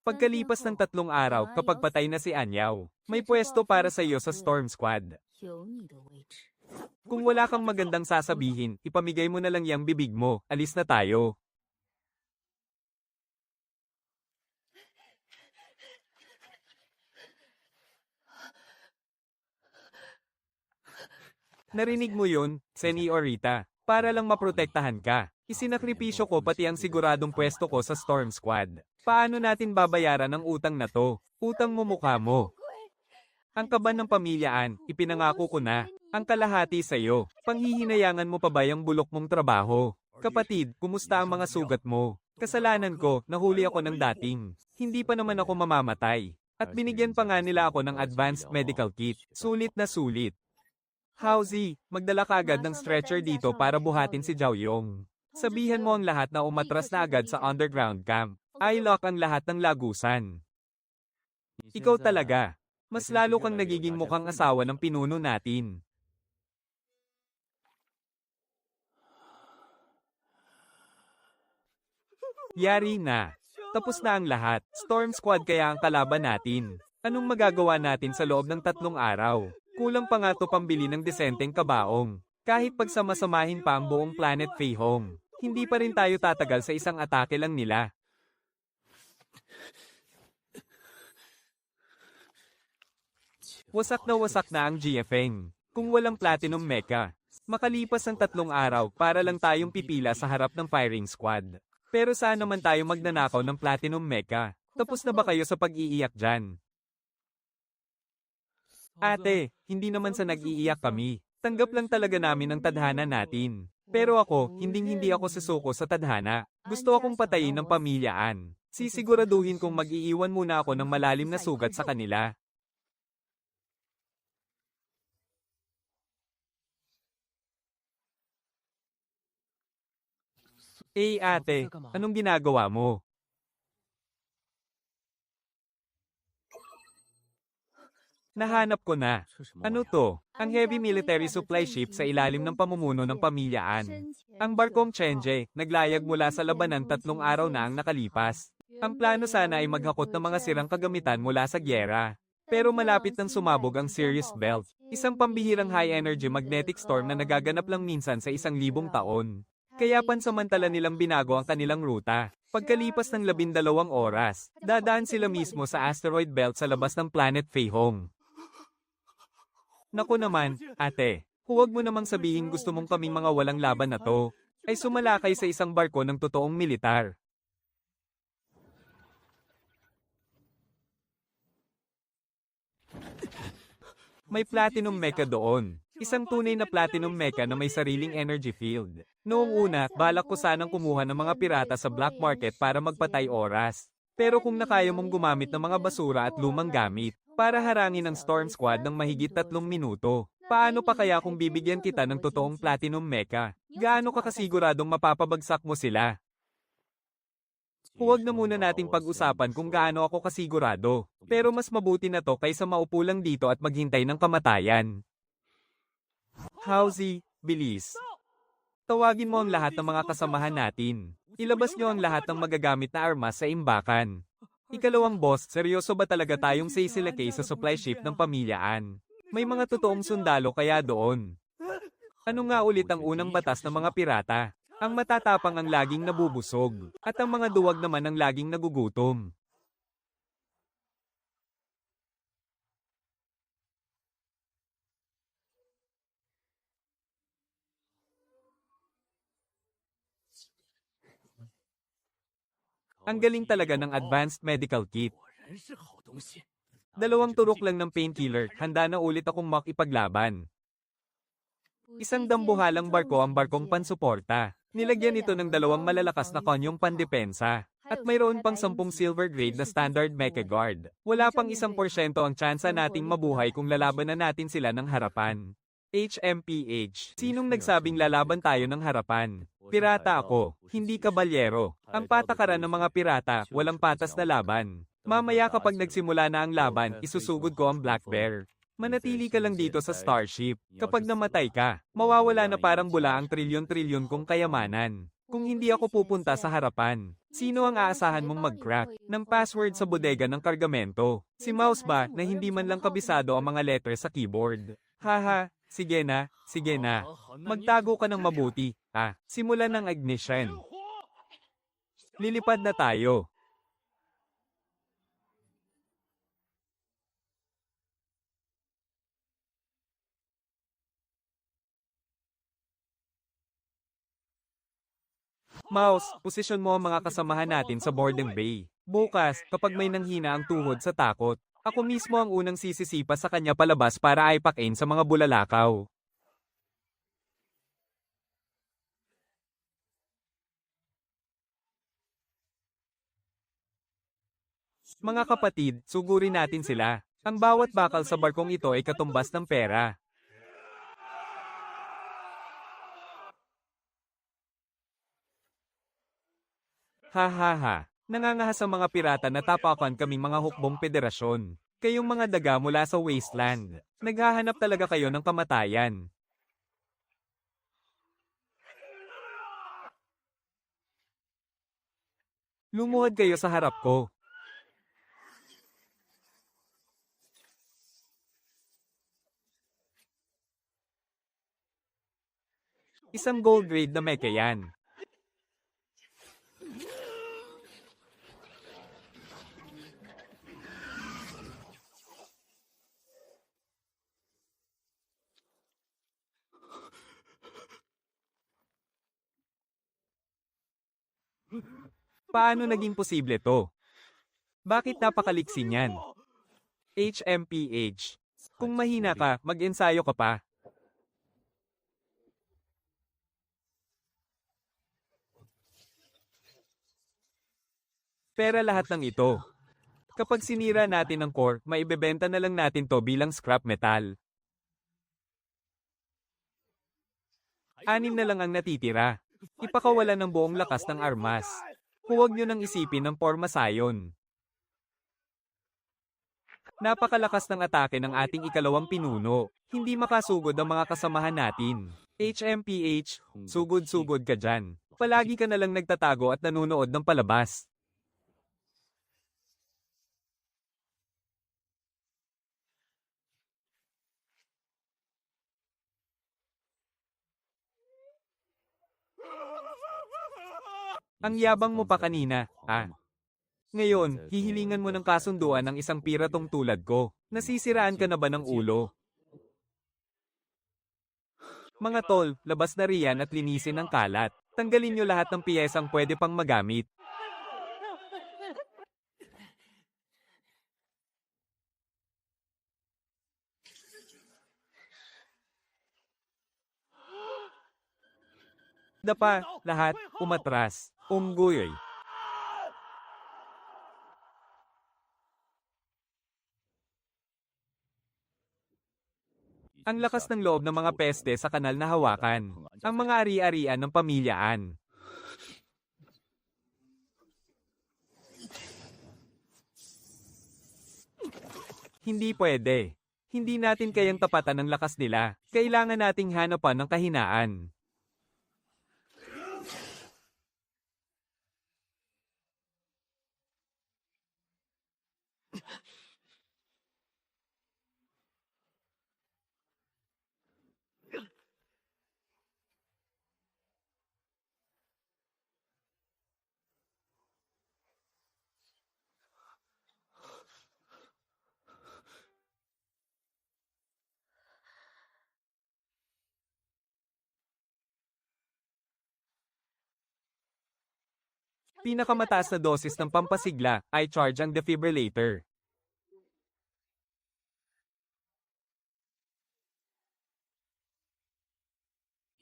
Pagkalipas ng 3 araw, kapag patay na si Anyaw, may pwesto para sa iyo sa Storm Squad. Kung wala kang magandang sasabihin, ipamigay mo na lang yang bibig mo, alis na tayo. Narinig mo yun, Senyorita, para lang maprotektahan ka. Isinakripisyo ko pati ang siguradong pwesto ko sa Storm Squad. Paano natin babayaran ang utang na to? Utang mo mukha mo. Ang kaban ng pamilyaan, ipinangako ko na. Ang kalahati sa'yo. Panghihinayangan mo pa ba yung bulok mong trabaho? Kapatid, kumusta ang mga sugat mo? Kasalanan ko, nahuli ako ng dating. Hindi pa naman ako mamamatay. At binigyan pa nga nila ako ng advanced medical kit. Sulit na sulit. Howzy, magdala ka agad ng stretcher dito para buhatin si Zhao Yong. Sabihan mo ang lahat na umatras na agad sa underground camp. I-lock ang lahat ng lagusan. Ikaw talaga. Mas lalo kang nagiging mukhang asawa ng pinuno natin. Yari na. Tapos na ang lahat. Storm Squad kaya ang kalaban natin. Anong magagawa natin sa loob ng 3 araw? Kulang pa nga to pambili ng desenteng kabaong. Kahit pagsamasamahin pa ang buong planet Feihong, hindi pa rin tayo tatagal sa isang atake lang nila. Wasak na ang GFeng. Kung walang Platinum Mecha. Makalipas ang 3 araw para lang tayong pipila sa harap ng firing squad. Pero saan naman tayo magnanakaw ng Platinum Mecha? Tapos na ba kayo sa pag-iiyak dyan? Ate, hindi naman sa nag-iiyak kami. Tanggap lang talaga namin ang tadhana natin. Pero ako, hindi ako susuko sa tadhana. Gusto akong patayin ng pamilyaan. Sisiguraduhin kong mag-iiwan muna ako ng malalim na sugat sa kanila. Eh ate, anong ginagawa mo? Nahanap ko na. Ano to? Ang heavy military supply ship sa ilalim ng pamumuno ng pamilyaan. Ang barkong Chenje, naglayag mula sa labanan 3 araw na ang nakalipas. Ang plano sana ay maghakot ng mga sirang kagamitan mula sa gyera. Pero malapit nang sumabog ang Sirius Belt, isang pambihirang high-energy magnetic storm na nagaganap lang minsan sa 1,000 taon. Kaya pansamantala nilang binago ang kanilang ruta. Pagkalipas ng 12 oras, dadaan sila mismo sa asteroid belt sa labas ng planet Feihong. Naku naman, ate, huwag mo namang sabihin gusto mong kaming mga walang laban na to, ay sumalakay sa isang barko ng totoong militar. May platinum mecha doon. Isang tunay na platinum mecha na may sariling energy field. Noong una, balak ko sanang kumuha ng mga pirata sa black market para magpatay oras. Pero kung nakaya mong gumamit ng mga basura at lumang gamit, para harangin ang Storm Squad ng mahigit 3 minuto, paano pa kaya kung bibigyan kita ng totoong platinum mecha? Gaano ka kasiguradong mapapabagsak mo sila? Huwag na muna nating pag-usapan kung gaano ako kasigurado. Pero mas mabuti na to kaysa maupo lang dito at maghintay ng kamatayan. Howzy, bilis. Tawagin mo ang lahat ng mga kasamahan natin. Ilabas nyo ang lahat ng magagamit na armas sa imbakan. Ikalawang boss, seryoso ba talaga tayong sisilakay sa supply ship ng pamilyaan? May mga totoong sundalo kaya doon. Ano nga ulit ang unang batas ng mga pirata? Ang matatapang ang laging nabubusog, at ang mga duwag naman ang laging nagugutom. Ang galing talaga ng advanced medical kit. 2 turok lang ng painkiller, handa na ulit akong makipaglaban. Isang dambuhalang barko ang barkong pansuporta. Nilagyan ito ng 2 malalakas na konyong pandepensa. At mayroon pang 10 silver grade na standard mecha guard. Wala pang 1% ang tsansa nating mabuhay kung lalabanan natin sila ng harapan. HMPH. Sinong nagsabing lalaban tayo ng harapan? Pirata ako, hindi kabalyero. Ang patakaran ng mga pirata, walang patas na laban. Mamaya kapag nagsimula na ang laban, isusugod ko ang Black Bear. Manatili ka lang dito sa Starship. Kapag namatay ka, mawawala na parang bula ang trilyon-trilyon kong kayamanan. Kung hindi ako pupunta sa harapan, sino ang aasahan mong mag-crack ng password sa bodega ng kargamento? Si Mouse ba na hindi man lang kabisado ang mga letter sa keyboard? Haha, sige na, sige na. Magtago ka ng mabuti. Simulan ng ignition. Lilipad na tayo. Mouse, posisyon mo ang mga kasamahan natin sa boarding bay. Bukas, kapag may nanghina ang tuhod sa takot, ako mismo ang unang sisisipa sa kanya palabas para aipakin sa mga bulalakaw. Mga kapatid, sugurin natin sila. Ang bawat bakal sa barkong ito ay katumbas ng pera. Ha ha ha. Nangangahas ang mga pirata na tapakan kaming mga hukbong federasyon. Kayong mga daga mula sa wasteland. Naghahanap talaga kayo ng kamatayan. Lumuhod kayo sa harap ko. Isang gold grade na mecha yan. Paano naging posible to? Bakit napakaliksin yan? HMPH. Kung mahina ka, mag-ensayo ka pa. Pera lahat ng ito. Kapag sinira natin ang core, maibebenta na lang natin to bilang scrap metal. 6 na lang ang natitira. Ipakawalan ng buong lakas ng armas. Huwag nyo nang isipin ng forma sayon. Napakalakas ng atake ng ating ikalawang pinuno. Hindi makasugod ang mga kasamahan natin. HMPH, sugod-sugod ka dyan. Palagi ka na lang nagtatago at nanunood ng palabas. Ang yabang mo pa kanina, ah. Ngayon, hihilingan mo ng kasunduan ng isang piratong tulad ko. Nasisiraan ka na ba ng ulo? Mga tol, labas na riyan at linisin ang kalat. Tanggalin nyo lahat ng piyesang pwede pang magamit. Dapa, lahat, umatras. Unggoy. Ang lakas ng loob ng mga peste sa kanal na hawakan. Ang mga ari-arian ng pamilyaan. Hindi pwede. Hindi natin kayang tapatan ng lakas nila. Kailangan nating hanapan ng kahinaan. Pinakamataas na dosis ng pampasigla ay charge ang defibrillator.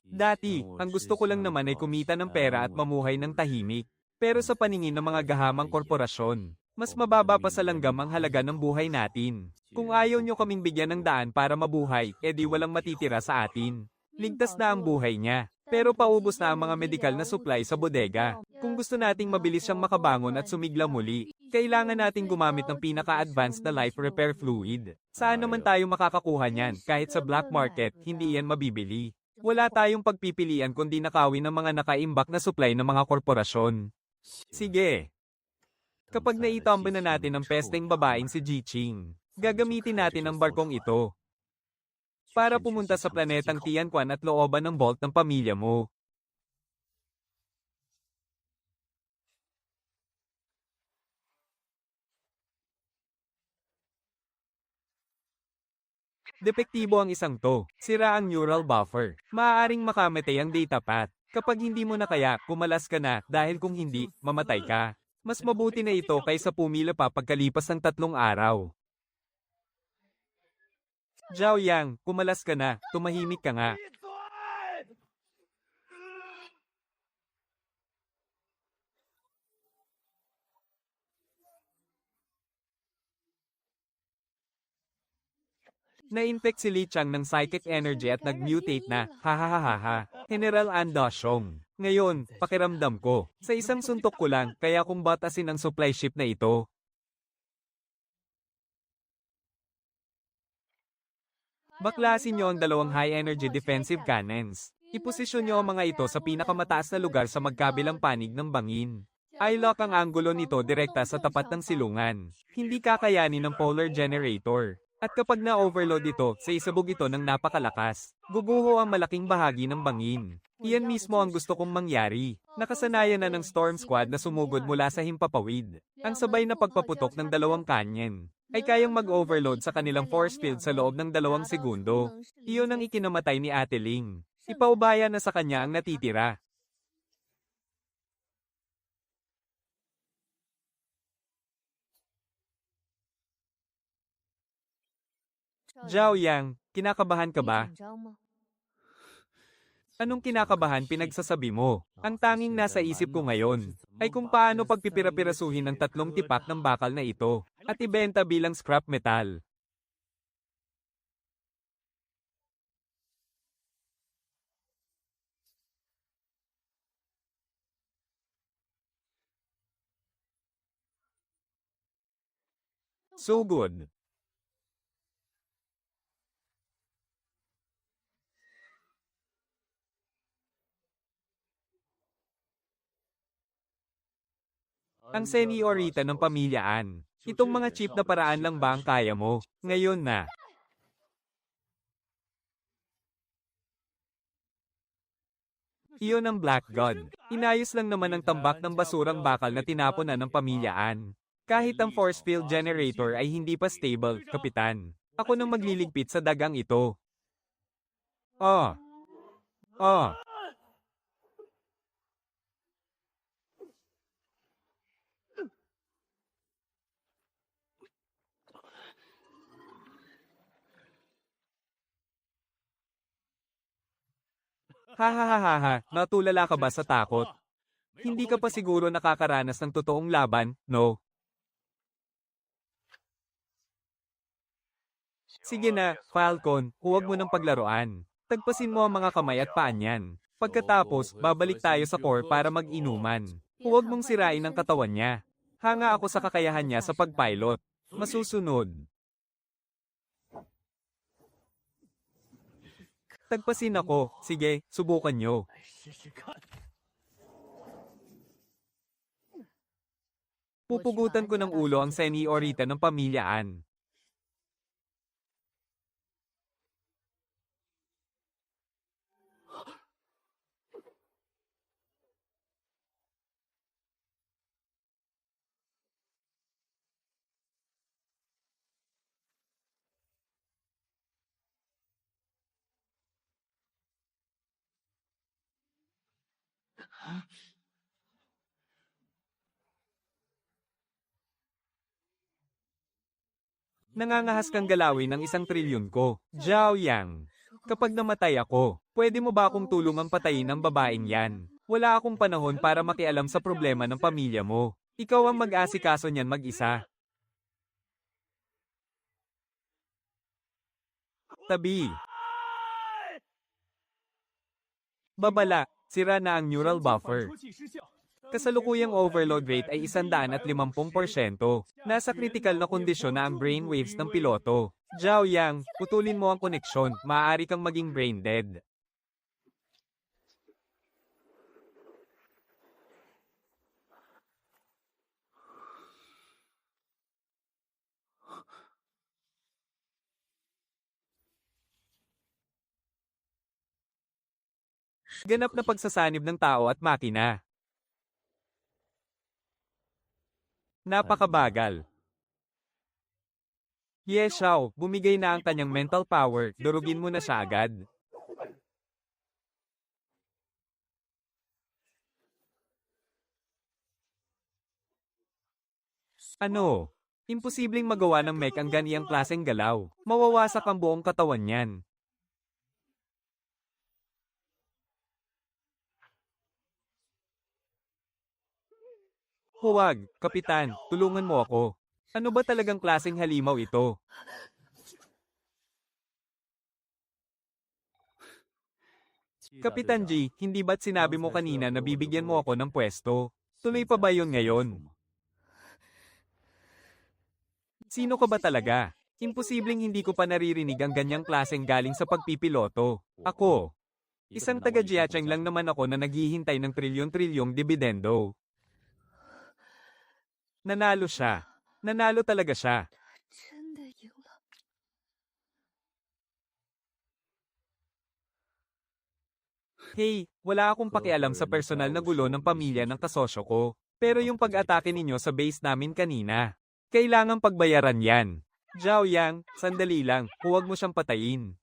Dati, ang gusto ko lang naman ay kumita ng pera at mamuhay ng tahimik. Pero sa paningin ng mga gahamang korporasyon, mas mababa pa sa langgam ang halaga ng buhay natin. Kung ayaw nyo kaming bigyan ng daan para mabuhay, edi walang matitira sa atin. Ligtas na ang buhay niya. Pero paubos na ang mga medikal na supply sa bodega. Kung gusto nating mabilis siyang makabangon at sumigla muli, kailangan nating gumamit ng pinaka-advanced na life repair fluid. Saan naman tayo makakakuha niyan? Kahit sa black market, hindi yan mabibili. Wala tayong pagpipilian kundi nakawin ng mga nakaimbak na supply ng mga korporasyon. Sige. Kapag naitamban na natin ang pesteng babaeng si Jiqing, gagamitin natin ang barkong ito para pumunta sa planetang Tianquan at looban ng vault ng pamilya mo. Depektibo ang isang to. Sira ang neural buffer. Maaaring makamatay ang data path. Kapag hindi mo na kaya, kumalas ka na dahil kung hindi, mamatay ka. Mas mabuti na ito kaysa pumila pa pagkalipas ng 3 araw. Zhao Yang, kumalas ka na, tumahimik ka nga. Na-infect si Li Chang ng psychic energy at nag-mutate na, hahaha. General Andoshong. Ngayon, pakiramdam ko, sa isang suntok ko lang, kaya kung batasin ang supply ship na ito. Baklasin nyo ang 2 high-energy defensive cannons. Iposisyon nyo ang mga ito sa pinakamataas na lugar sa magkabilang panig ng bangin. I-lock ang anggulo nito direkta sa tapat ng silungan. Hindi kakayanin ng polar generator. At kapag na-overload ito, sa isabog ito ng napakalakas, guguho ang malaking bahagi ng bangin. Iyan mismo ang gusto kong mangyari. Nakasanayan na ng Storm Squad na sumugod mula sa himpapawid. Ang sabay na pagpaputok ng dalawang kanyen ay kayang mag-overload sa kanilang force field sa loob ng 2 segundo. Iyon ang ikinamatay ni Ate Ling. Ipaubaya na sa kanya ang natitira. Zhao Yang, kinakabahan ka ba? Anong kinakabahan pinagsasabi mo? Ang tanging nasa isip ko ngayon ay kung paano pagpipira-pirasuhin ang 3 tipak ng bakal na ito at ibenta bilang scrap metal. So good. Ang seniorita ng pamilyaan. Itong mga cheap na paraan lang ba ang kaya mo? Ngayon na. Iyon ang Black God. Inayos lang naman ang tambak ng basurang bakal na tinapon na ng pamilyaan. Kahit ang force field generator ay hindi pa stable, Kapitan. Ako nang magliligpit sa dagang ito. Oh. Oh. Hahaha, natulala ka ba sa takot? Hindi ka pa siguro nakakaranas ng totoong laban, no? Sige na, Falcon, huwag mo nang paglaruan. Tagpasin mo ang mga kamay at paa niyan. Pagkatapos, babalik tayo sa core para mag-inuman. Huwag mong sirain ang katawan niya. Hanga ako sa kakayahan niya sa pagpilot. Masusunod. Tagpasin ako. Sige, subukan nyo. Pupugutan ko ng ulo ang seniorita ng pamilyaan. Nangangahas kang galawin ng 1 trilyon ko. Zhao Yang. Kapag namatay ako, pwede mo ba akong tulungang patayin ang babaeng yan? Wala akong panahon para makialam sa problema ng pamilya mo. Ikaw ang mag-asikaso niyan mag-isa. Tabi. Babala, sira na ang neural buffer. Kasalukuyang overload rate ay 150%. Nasa critical na kondisyon na ang brainwaves ng piloto. Zhao Yang, putulin mo ang koneksyon, maaari kang maging brain dead. Ganap na pagsasanib ng tao at makina. Napakabagal. Ye Xiao, bumigay na ang kanyang mental power, durugin mo na siya agad. Ano? Imposibleng magawa ng mech ang ganiyang klaseng galaw. Mawawasak ang buong katawan niyan. Huwag, Kapitan, tulungan mo ako. Ano ba talagang klaseng halimaw ito? Kapitan G, hindi ba't sinabi mo kanina na bibigyan mo ako ng pwesto? Tuloy pa ba yun ngayon? Sino ka ba talaga? Imposibleng hindi ko pa naririnig ang ganyang klaseng galing sa pagpipiloto. Ako. Isang taga-Jiacheng lang naman ako na naghihintay ng trilyon-trilyong dibidendo. Nanalo siya. Nanalo talaga siya. 真的赢了。 Hey, wala akong pakialam sa personal na gulo ng pamilya ng kasosyo ko. Pero yung pag-atake ninyo sa base namin kanina, kailangang pagbayaran yan. Zhao Yang, sandali lang, huwag mo siyang patayin.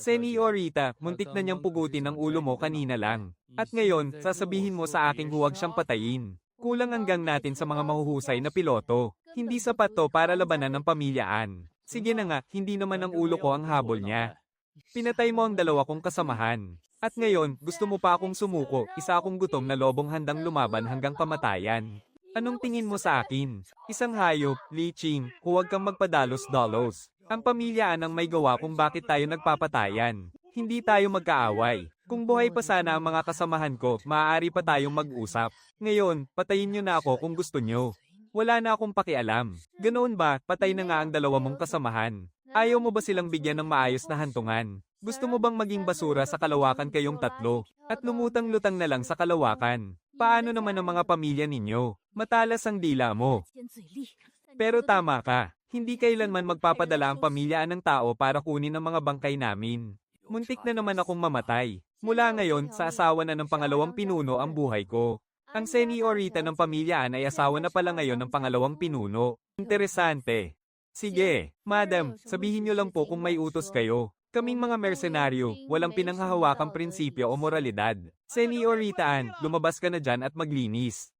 Senyorita, muntik na niyang pugutin ang ulo mo kanina lang. At ngayon, sasabihin mo sa aking huwag siyang patayin. Kulang ang gang natin sa mga mahuhusay na piloto. Hindi sapat to para labanan ng pamilyaan. Sige na nga, hindi naman ang ulo ko ang habol niya. Pinatay mo ang dalawa kong kasamahan. At ngayon, gusto mo pa akong sumuko, isa akong gutom na lobong handang lumaban hanggang kamatayan. Anong tingin mo sa akin? Isang hayop, Li Qing, huwag kang magpadalos-dalos. Ang pamilyaan ang may gawa kung bakit tayo nagpapatayan. Hindi tayo magkaaway. Kung buhay pa sana ang mga kasamahan ko, maaari pa tayong mag-usap. Ngayon, patayin niyo na ako kung gusto niyo. Wala na akong pakialam. Ganoon ba, patay na nga ang dalawa mong kasamahan. Ayaw mo ba silang bigyan ng maayos na hantungan? Gusto mo bang maging basura sa kalawakan kayong tatlo? At lumutang-lutang na lang sa kalawakan? Paano naman ang mga pamilya ninyo? Matalas ang dila mo. 尖嘴利。 Pero tama ka. Hindi kailanman magpapadala ang pamilyaan ng tao para kunin ang mga bangkay namin. Muntik na naman akong mamatay. Mula ngayon, sa asawa na ng pangalawang pinuno ang buhay ko. Ang senyorita ng pamilyaan ay asawa na pala ngayon ng pangalawang pinuno. Interesante. Sige, madam, sabihin niyo lang po kung may utos kayo. Kaming mga mersenaryo, walang pinanghahawakang prinsipyo o moralidad. Senyorita Ann, lumabas ka na dyan at maglinis.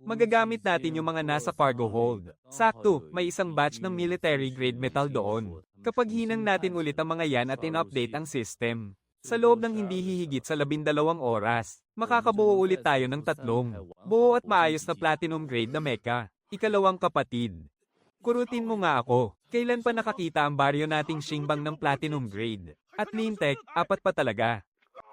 Magagamit natin yung mga nasa cargo hold. Sakto, may isang batch ng military grade metal doon. Kapag hinang natin ulit ang mga yan at in-update ang system, sa loob ng hindi hihigit sa 12 oras, makakabuo ulit tayo ng 3 buo at maayos na platinum grade na mecha. Ikalawang kapatid. Kurutin mo nga ako, kailan pa nakakita ang baryo nating Shingbang ng platinum grade? At Lintech, 4 pa talaga.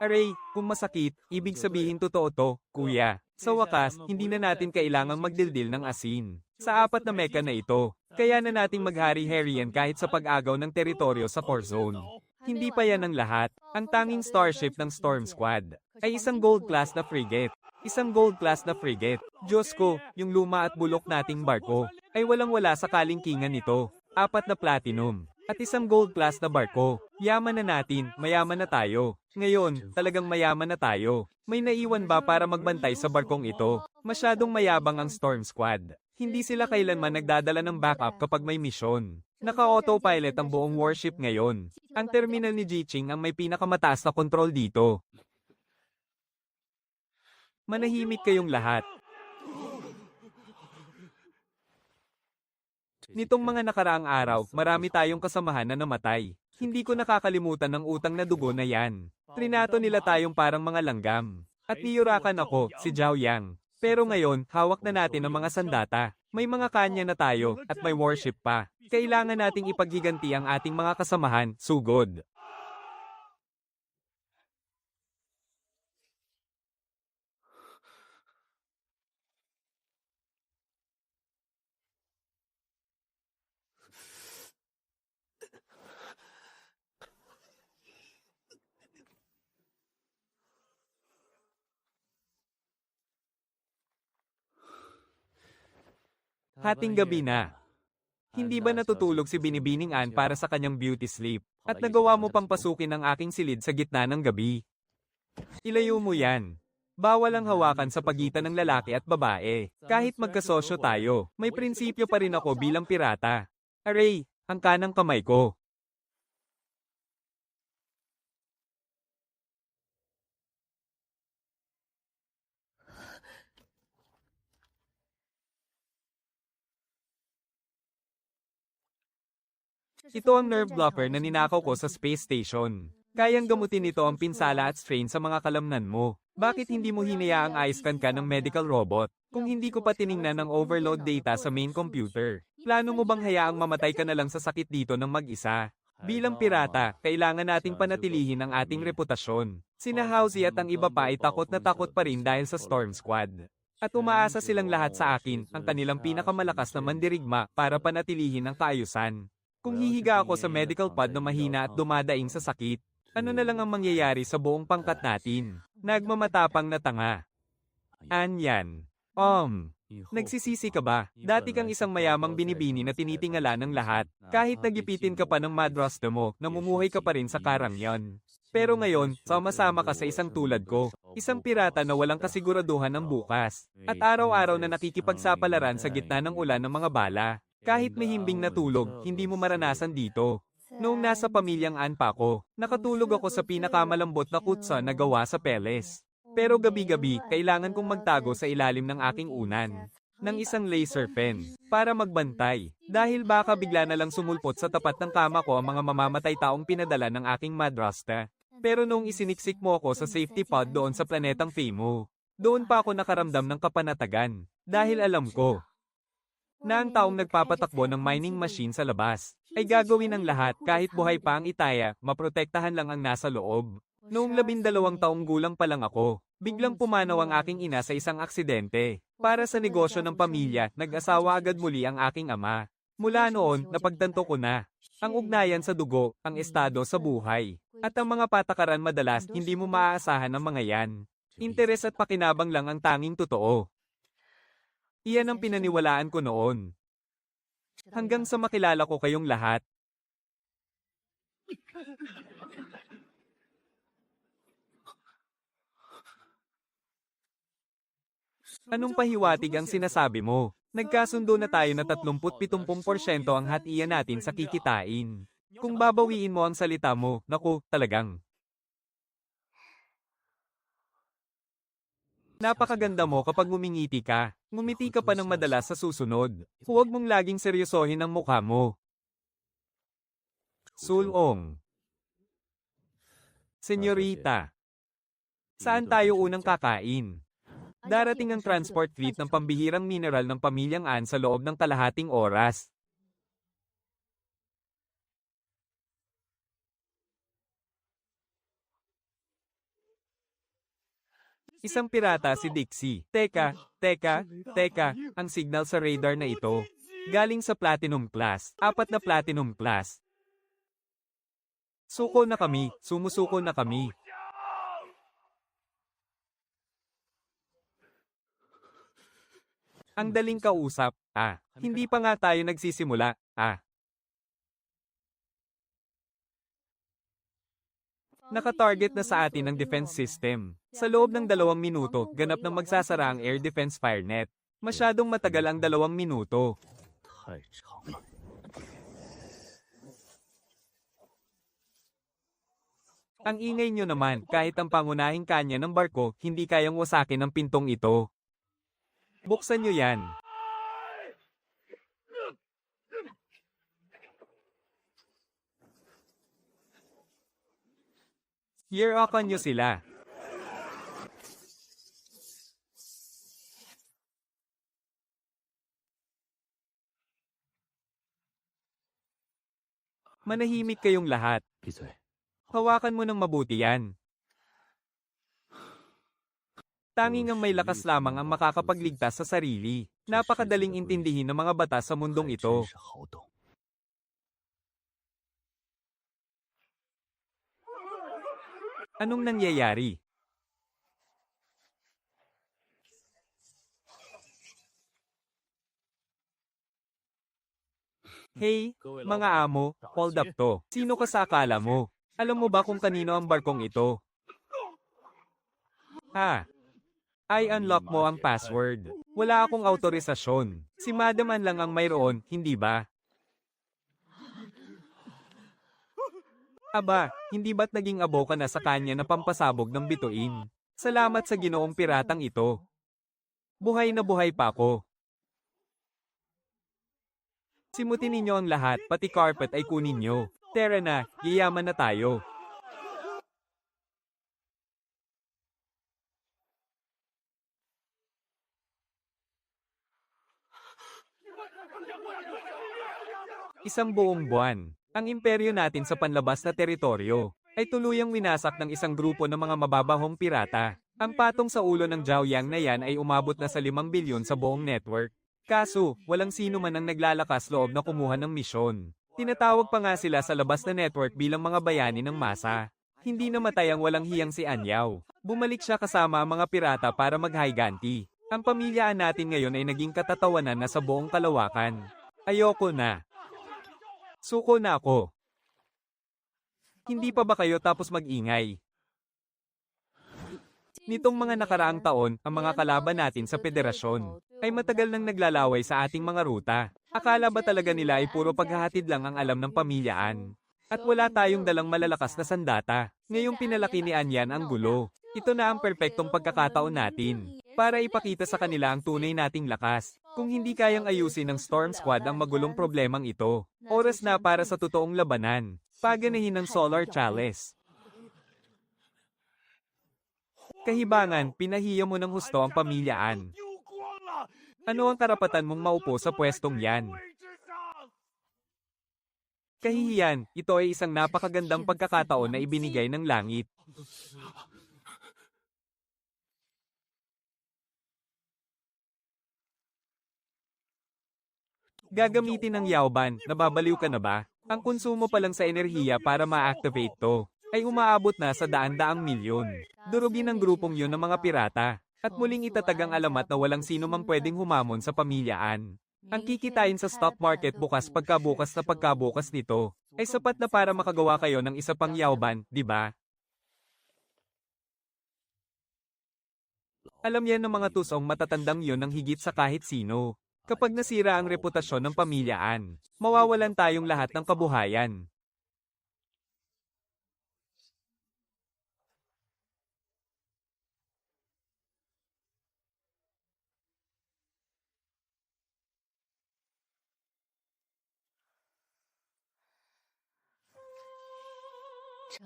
Aray, kung masakit, ibig sabihin totoo to, kuya. Sa wakas, hindi na natin kailangang magdildil ng asin. Sa 4 na mecha na ito, kaya na nating maghari-harian kahit sa pag-agaw ng teritoryo sa core zone. Hindi pa yan ang lahat. Ang tanging starship ng Storm Squad ay isang gold class na frigate. Isang gold class na frigate. Diyos ko, yung luma at bulok nating barko ay walang-wala sa kalingkingan nito. 4 na platinum. At isang gold class na barko. Yaman na natin, mayaman na tayo. Ngayon, talagang mayaman na tayo. May naiwan ba para magbantay sa barkong ito? Masyadong mayabang ang Storm Squad. Hindi sila kailanman nagdadala ng backup kapag may misyon. Naka-autopilot ang buong warship ngayon. Ang terminal ni Jiqing ang may pinakamataas na kontrol dito. Manahimik kayong lahat. Nitong mga nakaraang araw, marami tayong kasamahan na namatay. Hindi ko nakakalimutan ang utang na dugo na yan. Trinato nila tayong parang mga langgam. At niyurakan ako, si Zhao Yang. Pero ngayon, hawak na natin ang mga sandata. May mga kanya na tayo, at may warship pa. Kailangan nating ipaghiganti ang ating mga kasamahan, sugod. Hating gabi na. Hindi ba natutulog si Binibining Ann para sa kanyang beauty sleep? At nagawa mo pang pasukin ang aking silid sa gitna ng gabi? Ilayo mo yan. Bawal ang hawakan sa pagitan ng lalaki at babae. Kahit magkasosyo tayo, may prinsipyo pa rin ako bilang pirata. Aray, ang kanang kamay ko. Ito ang nerve blocker na ninakaw ko sa space station. Kayang gamutin nito ang pinsala at strain sa mga kalamnan mo. Bakit hindi mo hinayaang i-scan ka ng medical robot? Kung hindi ko pa tiningnan ang overload data sa main computer, plano mo bang hayaang mamatay ka na lang sa sakit dito ng mag-isa? Bilang pirata, kailangan nating panatilihin ang ating reputasyon. Sina Housie at ang iba pa ay takot na takot pa rin dahil sa Storm Squad. At umaasa silang lahat sa akin, ang kanilang pinakamalakas na mandirigma para panatilihin ang kaayusan. Kung hihiga ako sa medical pad na mahina at dumadaing sa sakit, ano na lang ang mangyayari sa buong pangkat natin? Nagmamatapang na tanga. Anyan. Nagsisisi ka ba? Dati kang isang mayamang binibini na tinitingala ng lahat. Kahit nagipitin ka pa ng madrasta mo, namumuhay ka pa rin sa karangyan. Pero ngayon, sama-sama ka sa isang tulad ko. Isang pirata na walang kasiguraduhan ng bukas. At araw-araw na nakikipagsapalaran sa gitna ng ulan ng mga bala. Kahit mahimbing na tulog, hindi mo maranasan dito. Noong nasa pamilyang An pa ako, nakatulog ako sa pinakamalambot na kutsa na gawa sa peles. Pero gabi-gabi, kailangan kong magtago sa ilalim ng aking unan ng isang laser pen para magbantay. Dahil baka bigla na lang sumulpot sa tapat ng kama ko ang mga mamamatay taong pinadala ng aking madrasta. Pero noong isiniksik mo ako sa safety pod doon sa planetang Famo, doon pa ako nakaramdam ng kapanatagan. Dahil alam ko na ang taong nagpapatakbo ng mining machine sa labas ay gagawin ng lahat kahit buhay pa ang itaya, maprotektahan lang ang nasa loob. Noong 12 taong gulang pa lang ako, biglang pumanaw ang aking ina sa isang aksidente. Para sa negosyo ng pamilya, nag-asawa agad muli ang aking ama. Mula noon, napagtanto ko na ang ugnayan sa dugo, ang estado sa buhay, at ang mga patakaran madalas hindi mo maaasahan ng mga yan. Interes at pakinabang lang ang tanging totoo. Iyan ang pinaniwalaan ko noon. Hanggang sa makilala ko kayong lahat. Anong pahiwatig ang sinasabi mo? Nagkasundo na tayo na 30-70% ang hatian natin sa kikitain. Kung babawiin mo ang salita mo, naku, talagang. Napakaganda mo kapag ngumingiti ka. Ngumiti ka pa ng madalas sa susunod. Huwag mong laging seryosohin ang mukha mo. Sulong. Senyorita. Saan tayo unang kakain? Darating ang transport fleet ng pambihirang mineral ng pamilyang An sa loob ng kalahating oras. Isang pirata si Dixie. Teka, ang signal sa radar na ito. Galing sa Platinum Class. 4 na Platinum Class. Suko na kami, sumusuko na kami. Ang daling kausap, hindi pa nga tayo nagsisimula, Naka-target na sa atin ang defense system. Sa loob ng 2 minuto, ganap na magsasara ang air defense fire net. Masyadong matagal ang 2 minuto. Ang ingay nyo naman, kahit ang pangunahing kanya ng barko, hindi kayang wasakin ang pintong ito. Buksan nyo yan. Hirakan nyo sila. Manahimik kayong lahat. Hawakan mo ng mabuti yan. Tanging ang may lakas lamang ang makakapagligtas sa sarili. Napakadaling intindihin ng mga batas sa mundong ito. Anong nangyayari? Hey, mga amo, hold up to. Sino ka sa akala mo? Alam mo ba kung kanino ang barkong ito? I-unlock mo ang password. Wala akong autorisasyon. Si Madam An lang ang mayroon, hindi ba? Aba, hindi ba't naging abo ka na sa kanya na pampasabog ng bituin? Salamat sa ginoong piratang ito. Buhay na buhay pa ako. Simutin ninyo ang lahat, pati carpet ay kunin nyo. Tara na, yayaman na tayo. Isang buong buwan, ang imperyo natin sa panlabas na teritoryo ay tuluyang winasak ng isang grupo ng mga mababahong pirata. Ang patong sa ulo ng Jiaoyang na yan ay umabot na sa 5 bilyon sa buong network. Kaso, walang sino man ang naglalakas loob na kumuha ng misyon. Tinatawag pa nga sila sa labas na network bilang mga bayani ng masa. Hindi namatay ang walang hiyang si Anyao. Bumalik siya kasama ang mga pirata para mag-higanti. Ang pamilyaan natin ngayon ay naging katatawanan na sa buong kalawakan. Ayoko na. Suko na ako. Hindi pa ba kayo tapos mag-ingay? Nitong mga nakaraang taon, ang mga kalaban natin sa federasyon ay matagal nang naglalaway sa ating mga ruta. Akala ba talaga nila ay puro paghahatid lang ang alam ng pamilyaan? At wala tayong dalang malalakas na sandata. Ngayong pinalaki ni Anyan ang gulo. Ito na ang perpektong pagkakataon natin para ipakita sa kanila ang tunay nating lakas. Kung hindi kayang ayusin ng Storm Squad ang magulong problemang ito, oras na para sa totoong labanan. Paganahin ng Solar Chalice. Kahibangan, pinahiya mo ng husto ang pamilyaan. Ano ang karapatan mong maupo sa pwestong yan? Kahihiyan, ito ay isang napakagandang pagkakataon na ibinigay ng langit. Gagamitin ng Yaoban, nababaliw ka na ba? Ang konsumo pa lang sa enerhiya para ma-activate to ay umaabot na sa daan-daang milyon. Durugin ng grupong yun ng mga pirata, at muling itatag ang alamat na walang sino mang pwedeng humamon sa pamilyaan. Ang kikitain sa stock market bukas pagkabukas nito, ay sapat na para makagawa kayo ng isa pang Yaoban, di ba? Alam yan ng mga tusong matatandang yun ng higit sa kahit sino. Kapag nasira ang reputasyon ng pamilyaan, mawawalan tayong lahat ng kabuhayan.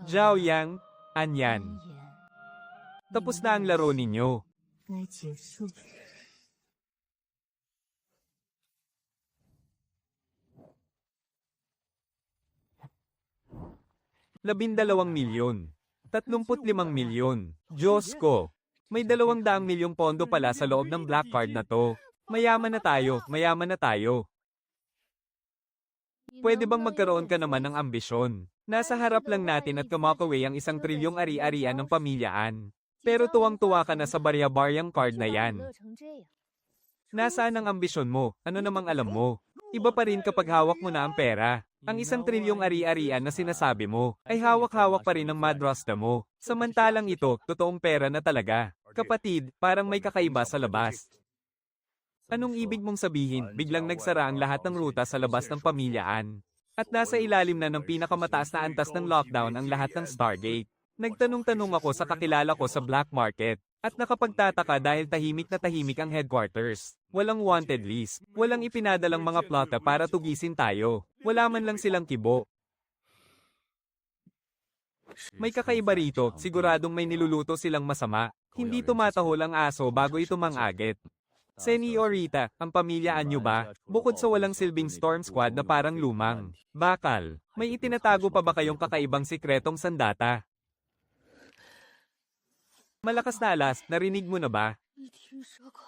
Jiaoyang, Anyan. Tapos na ang laro ninyo. 该结束。 12 milyon. 35 milyon. Diyos ko. May 200 milyong pondo pala sa loob ng black card na to. Mayaman na tayo, mayaman na tayo. Pwede bang magkaroon ka naman ng ambisyon? Nasa harap lang natin at kumakaway ang 1 trilyong ari-arian ng pamilyaan. Pero tuwang-tuwa ka na sa barya-baryang card na yan. Nasaan ang ambisyon mo? Ano namang alam mo? Iba pa rin kapag hawak mo na ang pera. Ang 1 trilyong ari-arian na sinasabi mo, ay hawak-hawak pa rin ng madrasta mo. Samantalang ito, totoong pera na talaga. Kapatid, parang may kakaiba sa labas. Anong ibig mong sabihin, biglang nagsara ang lahat ng ruta sa labas ng pamilyaan? At nasa ilalim na ng pinakamataas na antas ng lockdown ang lahat ng Stargate. Nagtanong-tanong ako sa kakilala ko sa black market. At nakapagtataka dahil tahimik na tahimik ang headquarters. Walang wanted list. Walang ipinadalang mga plota para tugisin tayo. Wala man lang silang kibo. May kakaiba rito, siguradong may niluluto silang masama. Hindi tumatahol ang aso bago ito mangagit. Senyorita, ang pamilyaan nyo ba? Bukod sa walang silbing storm squad na parang lumang bakal, may itinatago pa ba kayong kakaibang sikretong sandata? Malakas na alas, narinig mo na ba? 没听说过。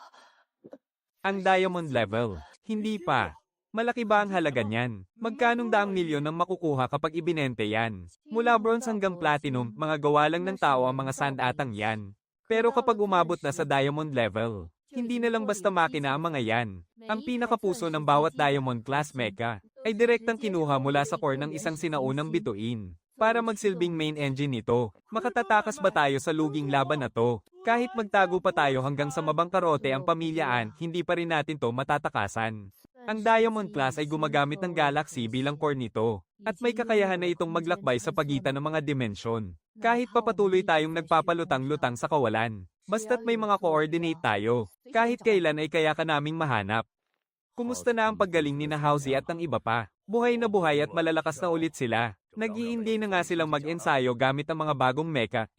Ang diamond level. Hindi pa. Malaki ba ang halaga niyan? Magkanong daang milyon ang makukuha kapag ibinente yan? Mula bronze hanggang platinum, mga gawa lang ng tao ang mga sandatang yan. Pero kapag umabot na sa diamond level, hindi na lang basta makina ang mga yan. Ang pinakapuso ng bawat diamond class mecha ay direktang kinuha mula sa core ng isang sinaunang bituin. Para magsilbing main engine nito, makatatakas ba tayo sa luging laban na to? Kahit magtago pa tayo hanggang sa mabangkarote ang pamilyaan, hindi pa rin natin to matatakasan. Ang Diamond Class ay gumagamit ng Galaxy bilang core nito, at may kakayahan na itong maglakbay sa pagitan ng mga dimensyon. Kahit papatuloy tayong nagpapalutang-lutang sa kawalan, basta't may mga coordinate tayo, kahit kailan ay kaya ka naming mahanap. Kumusta na ang paggaling ni na Housey at ng iba pa? Buhay na buhay at malalakas na ulit sila. Nag-iinday na nga silang mag-ensayo gamit ang mga bagong mecha,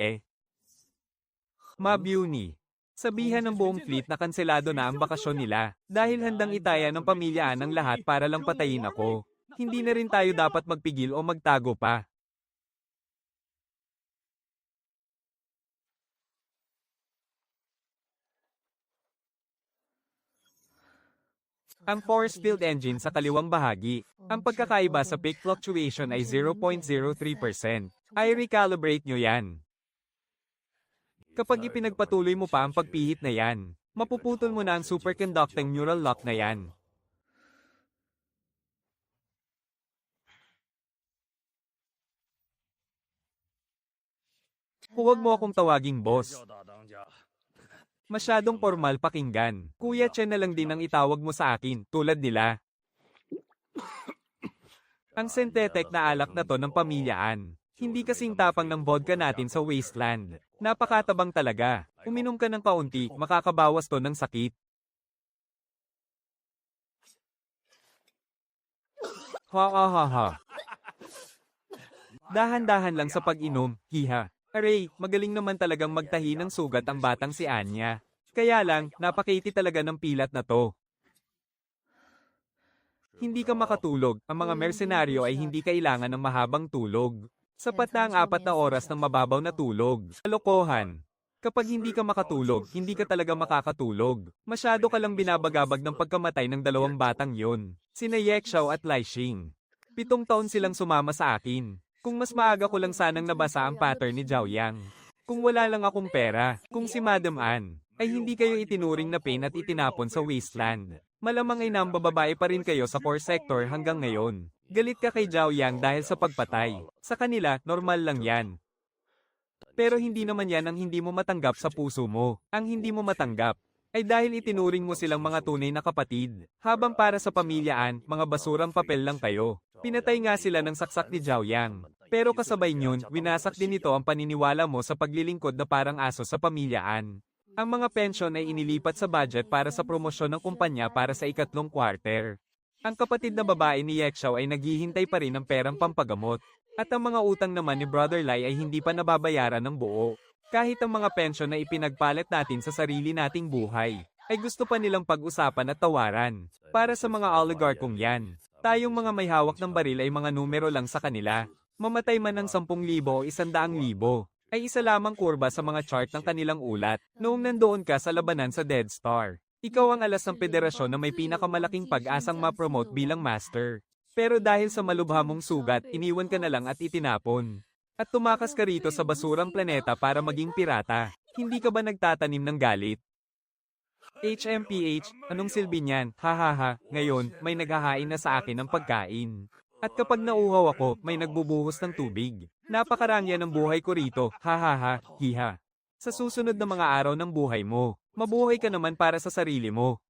Mabyuni. Sabihan ng buong fleet na kanselado na ang bakasyon nila, dahil handang itaya ng pamilyaan ang lahat para lang patayin ako. Hindi na rin tayo dapat magpigil o magtago pa. ang force field engine sa kaliwang bahagi. Ang pagkakaiba sa peak fluctuation ay 0.03%. Ay recalibrate nyo yan. Kapag ipinagpatuloy mo pa ang pagpihit na yan, mapuputol mo na ang superconducting neural lock na yan. Huwag mo akong tawaging boss. Masyadong formal pakinggan. Kuya Chen na lang din ang itawag mo sa akin, tulad nila. Ang synthetic na alak na to ng pamilyaan. Hindi kasing tapang ng vodka natin sa wasteland. Napakatabang talaga. Uminom ka ng kaunti, makakabawas to ng sakit. Ha ha ha ha. Dahan-dahan lang sa pag-inom, hiha. Aray, magaling naman talagang magtahi ng sugat ang batang si Anya. Kaya lang, napakaiti talaga ng pilat na to. Hindi ka makatulog, ang mga mersenaryo ay hindi kailangan ng mahabang tulog. Sapat na ang 4 na oras ng mababaw na tulog. Kalokohan. Kapag hindi ka makatulog, hindi ka talaga makakatulog. Masyado ka lang binabagabag ng pagkamatay ng 2 batang yon. Sina Ye Xiao at Lai Xing. 7 taon silang sumama sa akin. Kung mas maaga ko lang sanang nabasa ang pattern ni Zhao Yang. Kung wala lang akong pera, kung si Madam Ann, ay hindi kayo itinuring na pain at itinapon sa wasteland. Malamang ay nambababae pa rin kayo sa core sector hanggang ngayon. Galit ka kay Zhao Yang dahil sa pagpatay. Sa kanila, normal lang yan. Pero hindi naman yan ang hindi mo matanggap sa puso mo. Ang hindi mo matanggap ay dahil itinuring mo silang mga tunay na kapatid. Habang para sa pamilyaan, mga basurang papel lang kayo. Pinatay nga sila ng saksak ni Zhao Yang. Pero kasabay nyun, winasak din ito ang paniniwala mo sa paglilingkod na parang aso sa pamilyaan. Ang mga pensyon ay inilipat sa budget para sa promosyon ng kumpanya para sa ikatlong quarter. Ang kapatid na babae ni Ye Xiao ay naghihintay pa rin ng perang pampagamot. At ang mga utang naman ni Brother Lai ay hindi pa nababayaran ng buo. Kahit ang mga pensyon na ipinagpalit natin sa sarili nating buhay, ay gusto pa nilang pag-usapan at tawaran. Para sa mga oligarkong yan, tayong mga may hawak ng baril ay mga numero lang sa kanila. Mamatay man ng 10,000 o 100,000, ay isa lamang kurba sa mga chart ng kanilang ulat. Noong nandoon ka sa labanan sa Dead Star, ikaw ang alas ng federasyon na may pinakamalaking pag-asang ma-promote bilang master. Pero dahil sa malubha mong sugat, iniwan ka na lang at itinapon. At tumakas ka rito sa basurang planeta para maging pirata. Hindi ka ba nagtatanim ng galit? HMPH, anong silbi niyan? Hahaha, ngayon, may naghahain na sa akin ng pagkain. At kapag nauuhaw ako, may nagbubuhos ng tubig. Napakarangya ng buhay ko rito, hahaha, hiha. Sa susunod na mga araw ng buhay mo, mabuhay ka naman para sa sarili mo.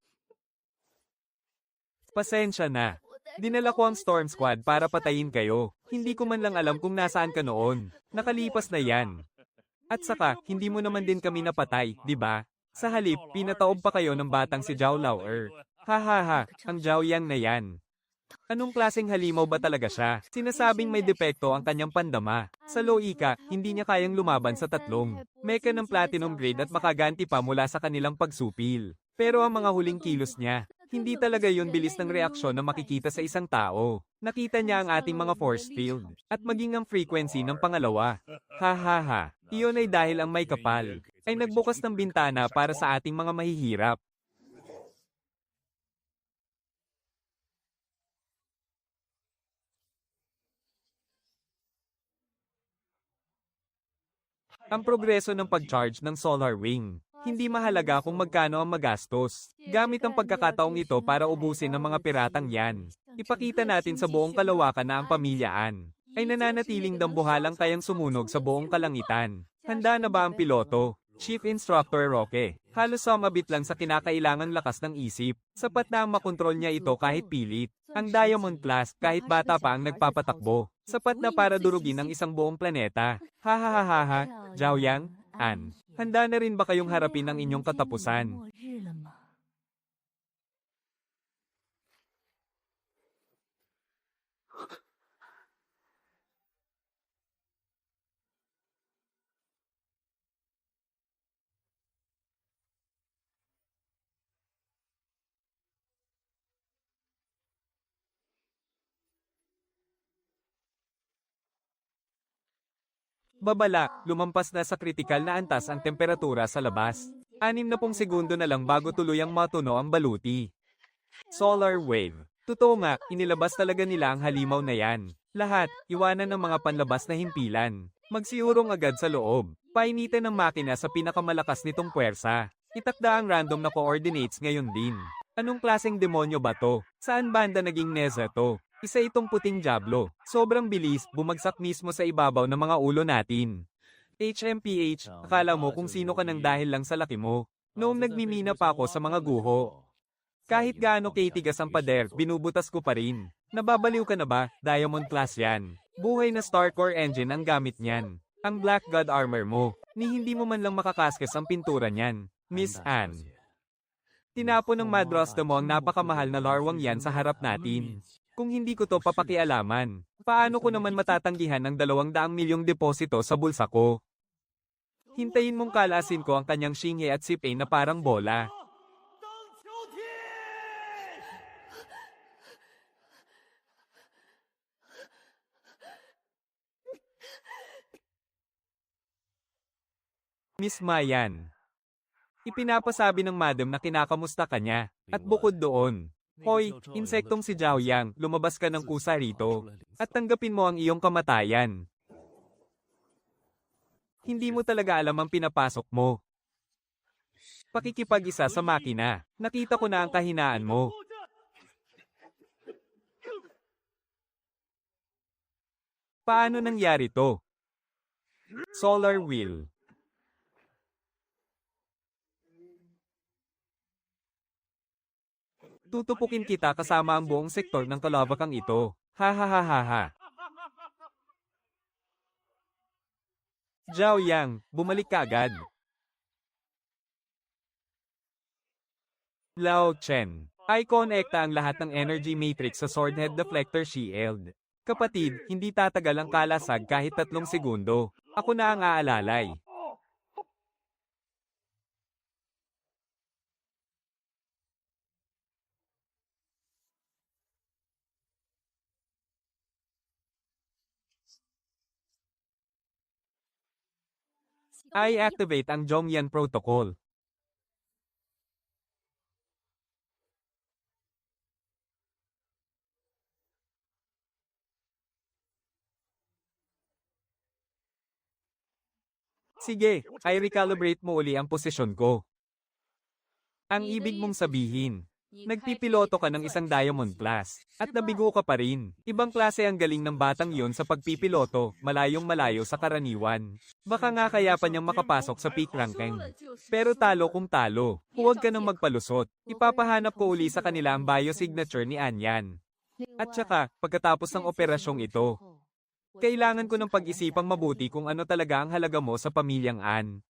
Pasensya na. Dinala ko ang Storm Squad para patayin kayo. Hindi ko man lang alam kung nasaan ka noon. Nakalipas na yan. At saka, hindi mo naman din kami napatay, di ba? Sa halip, pinataob pa kayo ng batang si Zhao Lauer. Hahaha, ang Zhao Yang na yan. Anong klaseng halimaw ba talaga siya? Sinasabing may depekto ang kanyang pandama. Sa loika, hindi niya kayang lumaban sa 3 mecha ng platinum grade at makaganti pa mula sa kanilang pagsupil. Pero ang mga huling kilos niya, hindi talaga yun bilis ng reaksyon na makikita sa isang tao. Nakita niya ang ating mga force field, at maging ang frequency ng pangalawa. Hahaha, iyon ay dahil ang may kapal, ay nagbukas ng bintana para sa ating mga mahihirap. Ang progreso ng pag-charge ng Solar Wing. Hindi mahalaga kung magkano ang magastos. Gamit ang pagkakataong ito para ubusin ng mga piratang yan. Ipakita natin sa buong kalawakan na ang pamilyaan ay nananatiling dambuhalang kayang sumunog sa buong kalangitan. Handa na ba ang piloto? Chief Instructor Roque. Halos sumabit lang sa kinakailangang lakas ng isip. Sapat na ang makontrol niya ito kahit pilit. Ang Diamond Class, kahit bata pa ang nagpapatakbo. Sapat na para durugin ang isang buong planeta. Hahaha, Zhao Yang, Ann. Handa na rin ba kayong harapin ang inyong katapusan? Babala, lumampas na sa kritikal na antas ang temperatura sa labas. 60 segundo na lang bago tuluyang matuno ang baluti. Solar wave. Totoo nga, inilabas talaga nila ang halimaw na yan. Lahat, iwanan ng mga panlabas na himpilan. Magsiurong agad sa loob. Painitin ng makina sa pinakamalakas nitong puwersa. Itakda ang random na coordinates ngayon din. Anong klaseng demonyo ba to? Saan banda naging Neza to? Isa itong puting Diablo. Sobrang bilis, bumagsak mismo sa ibabaw ng mga ulo natin. HMPH, akala mo kung sino ka nang dahil lang sa laki mo. Noong nagmimina pa ako sa mga guho. Kahit gaano katigas ang pader, binubutas ko pa rin. Nababaliw ka na ba? Diamond class yan. Buhay na Star Core engine ang gamit niyan. Ang Black God armor mo, ni hindi mo man lang makakaskas ang pintura niyan. Miss Anne. Tinapon ng Madrosta mo ang napakamahal na larwang yan sa harap natin. Kung hindi ko to papakialaman, paano ko naman matatanggihan ang 200 milyong deposito sa bulsa ko? Hintayin mong kalasin ko ang kanyang Xinghe at Sipay na parang bola. Miss Mayan. Ipinapasabi ng madam na kinakamusta ka niya. At bukod doon, hoy, insektong si Zhao Yang, lumabas ka ng kusa rito. At tanggapin mo ang iyong kamatayan. Hindi mo talaga alam ang pinapasok mo. Pakikipag-isa sa makina. Nakita ko na ang kahinaan mo. Paano nangyari to? Solar wheel. Tutupukin kita kasama ang buong sektor ng kalabakang ito. Ha ha ha ha ha. Zhao Yang, bumalik ka agad. Lao Chen. I-connecta ang lahat ng energy matrix sa Swordhead Deflector Shield. Kapatid, hindi tatagal ang kalasag kahit 3 segundo. Ako na ang aalalay. I-activate ang Zhongyan Protocol. Sige, i-recalibrate mo uli ang posisyon ko. Ang ibig mong sabihin, nagpipiloto ka ng isang Diamond Class, at nabigo ka pa rin. Ibang klase ang galing ng batang yon sa pagpipiloto, malayong malayo sa karaniwan. Baka nga kaya pa niyang makapasok sa peak ranking. Pero talo kung talo, huwag ka nang magpalusot. Ipapahanap ko uli sa kanila ang biosignature ni Anyan. At saka, pagkatapos ng operasyong ito, kailangan ko ng pag-isipang mabuti kung ano talaga ang halaga mo sa pamilyang An.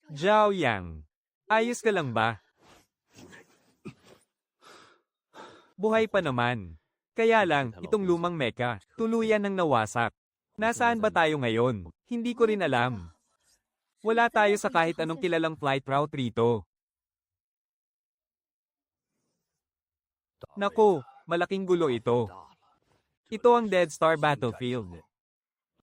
Zhao Yang, ayos ka lang ba? Buhay pa naman. Kaya lang, itong lumang mecha, tuluyan ng nawasak. Nasaan ba tayo ngayon? Hindi ko rin alam. Wala tayo sa kahit anong kilalang flight route rito. Naku, malaking gulo ito. Ito ang Dead Star Battlefield.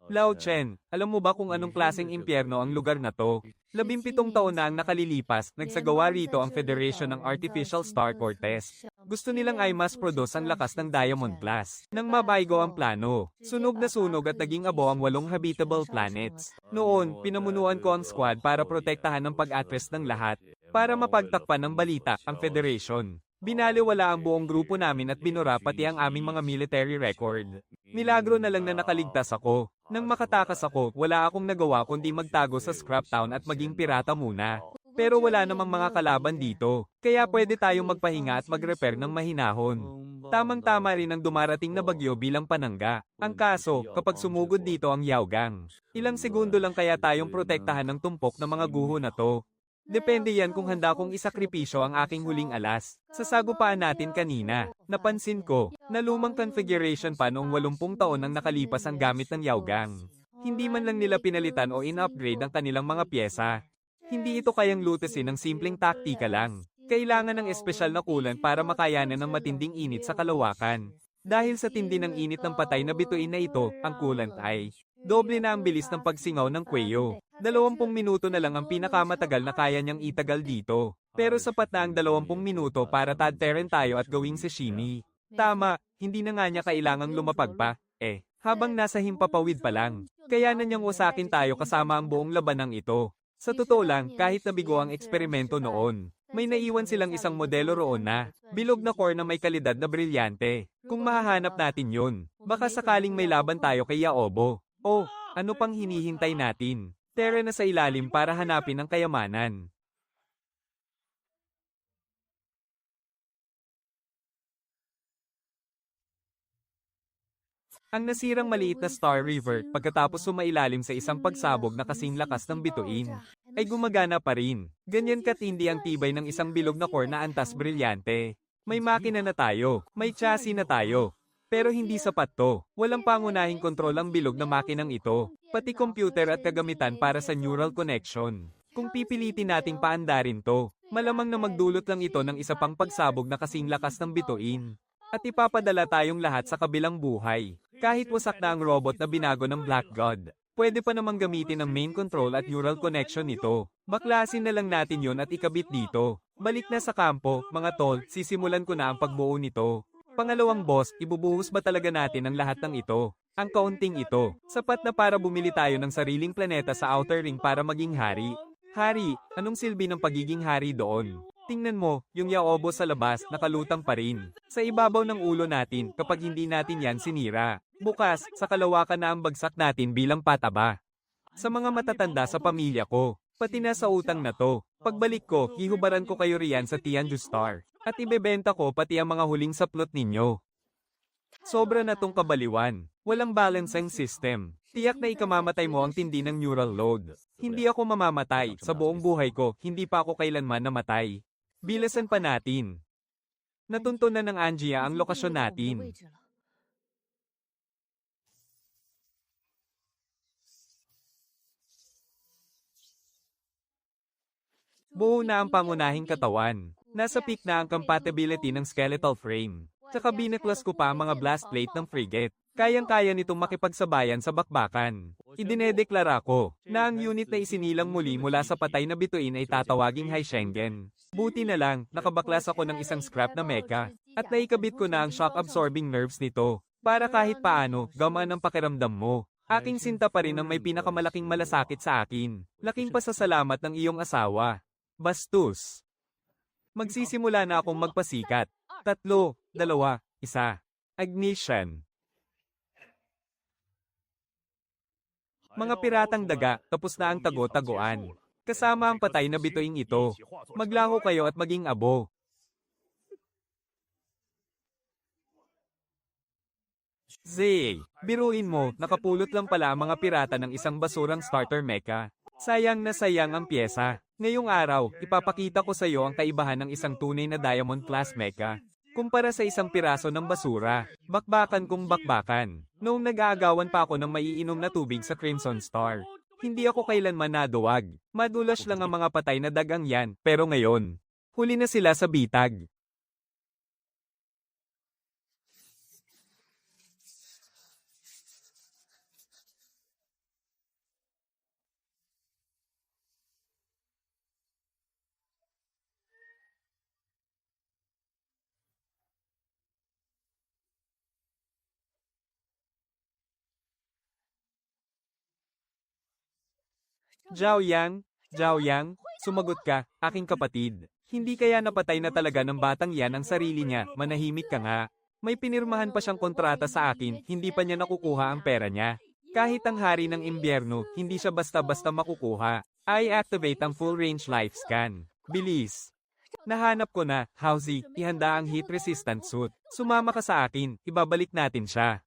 Lao Chen, alam mo ba kung anong klaseng impyerno ang lugar na to? 17 taon na ang nakalilipas, nagsagawa rito ang Federation ng Artificial Star Cortez. Gusto nilang ay mas produce ang lakas ng Diamond Class. Nang mabaigo ang plano, sunog na sunog at naging abo ang 8 habitable planets. Noon, pinamunuan ko ang squad para protektahan ang pag-address ng lahat, para mapagtakpan ng balita ang Federation. Binaliwala ang buong grupo namin at binura pati ang aming mga military record. Milagro na lang na nakaligtas ako. Nang makatakas ako, wala akong nagawa kundi magtago sa scrap town at maging pirata muna. Pero wala namang mga kalaban dito, kaya pwede tayong magpahinga at mag-repair ng mahinahon. Tamang-tama rin ang dumarating na bagyo bilang panangga. Ang kaso, kapag sumugod dito ang Yaogang, ilang segundo lang kaya tayong protektahan ng tumpok ng mga guho na to. Depende yan kung handa kong isakripisyo ang aking huling alas. Sa sagupaan natin kanina, napansin ko, na lumang configuration pa noong 80 taon nang nakalipas ang gamit ng Yaogang. Hindi man lang nila pinalitan o in-upgrade ang kanilang mga pyesa. Hindi ito kayang lutasin ng simpleng taktika lang. Kailangan ng espesyal na kulan para makayanan ng matinding init sa kalawakan. Dahil sa tindi ng init ng patay na bituin na ito, ang coolant ay doble na ang bilis ng pagsingaw ng kuweyo. 20 minuto na lang ang pinakamatagal na kaya niyang itagal dito. Pero sapat na ang 20 minuto para tadteren tayo at gawing sashimi. Tama, hindi na nga niya kailangang lumapag pa, habang nasa himpapawid pa lang. Kaya na niyang wasakin tayo kasama ang buong labanang ito. Sa totoo lang, kahit nabigo ang eksperimento noon, may naiwan silang isang modelo roon na bilog na core na may kalidad na brilyante. Kung mahahanap natin yun, baka sakaling may laban tayo kay Yaobo. Oh, ano pang hinihintay natin? Tara na sa ilalim para hanapin ang kayamanan. Ang nasirang maliit na Star River, pagkatapos sumailalim sa isang pagsabog na kasing lakas ng bituin, ay gumagana pa rin. Ganyan katindi ang tibay ng isang bilog na core na antas brilyante. May makina na tayo, may chassis na tayo. Pero hindi sapat to. Walang pangunahing kontrol ang bilog na makinang ito, pati computer at kagamitan para sa neural connection. Kung pipilitin nating paandarin to, malamang na magdulot lang ito ng isa pang pagsabog na kasing lakas ng bituin. At ipapadala tayong lahat sa kabilang buhay. Kahit wasak na ang robot na binago ng Black God, pwede pa namang gamitin ang main control at neural connection nito. Baklasin na lang natin yon at ikabit dito. Balik na sa kampo, mga tol, sisimulan ko na ang pagbuo nito. Pangalawang boss, ibubuhos ba talaga natin ang lahat ng ito? Ang kaunting ito, sapat na para bumili tayo ng sariling planeta sa Outer Ring para maging hari. Hari, anong silbi ng pagiging hari doon? Tingnan mo, yung Yaobo sa labas, nakalutang pa rin. Sa ibabaw ng ulo natin, kapag hindi natin yan sinira. Bukas, sa kalawakan na ang bagsak natin bilang pataba. Sa mga matatanda sa pamilya ko, pati na sa utang na to. Pagbalik ko, hihubaran ko kayo riyan sa Tianju Star. At ibebenta ko pati ang mga huling saplot ninyo. Sobra na tong kabaliwan. Walang balancing system. Tiyak na ikamamatay mo ang tindi ng neural load. Hindi ako mamamatay. Sa buong buhay ko, hindi pa ako kailanman namatay. Bilasan pa natin. Natunto na ng Angia ang lokasyon natin. Buo na ang pangunahing katawan. Nasa peak na ang compatibility ng skeletal frame. Tsaka binaklas ko pa ang mga blast plate ng frigate. Kayang-kaya nitong makipagsabayan sa bakbakan. Idinedeklara ko na ang unit na isinilang muli mula sa patay na bituin ay tatawaging High Schengen. Buti na lang, nakabaklas ako ng isang scrap na mecha. At naikabit ko na ang shock-absorbing nerves nito. Para kahit paano, gamaan ang pakiramdam mo. Aking sinta pa rin ang may pinakamalaking malasakit sa akin. Laking pasasalamat ng iyong asawa. Bastos. Magsisimula na akong magpasikat. 3, 2, 1. Ignition. Mga piratang daga, tapos na ang tago-taguan. Kasama ang patay na bituing ito. Maglaho kayo at maging abo. Zay, biruin mo, nakapulot lang pala ang mga pirata ng isang basurang starter mecha. Sayang na sayang ang pyesa. Ngayong araw, ipapakita ko sa iyo ang kaibahan ng isang tunay na Diamond Class mecha. Kumpara sa isang piraso ng basura, bakbakan kung bakbakan. Noong nag-aagawan pa ako ng maiinom na tubig sa Crimson Star, hindi ako kailanman naduwag. Madulas lang ang mga patay na dagang yan, pero ngayon, huli na sila sa bitag. Zhao Yang, sumagot ka, aking kapatid. Hindi kaya napatay na talaga ng batang yan ang sarili niya, manahimik ka nga. May pinirmahan pa siyang kontrata sa akin, hindi pa niya nakukuha ang pera niya. Kahit ang hari ng impyerno, hindi siya basta-basta makukuha. I-activate ang full range life scan. Bilis. Nahanap ko na, Housie, ihanda ang heat resistant suit. Sumama ka sa akin, ibabalik natin siya.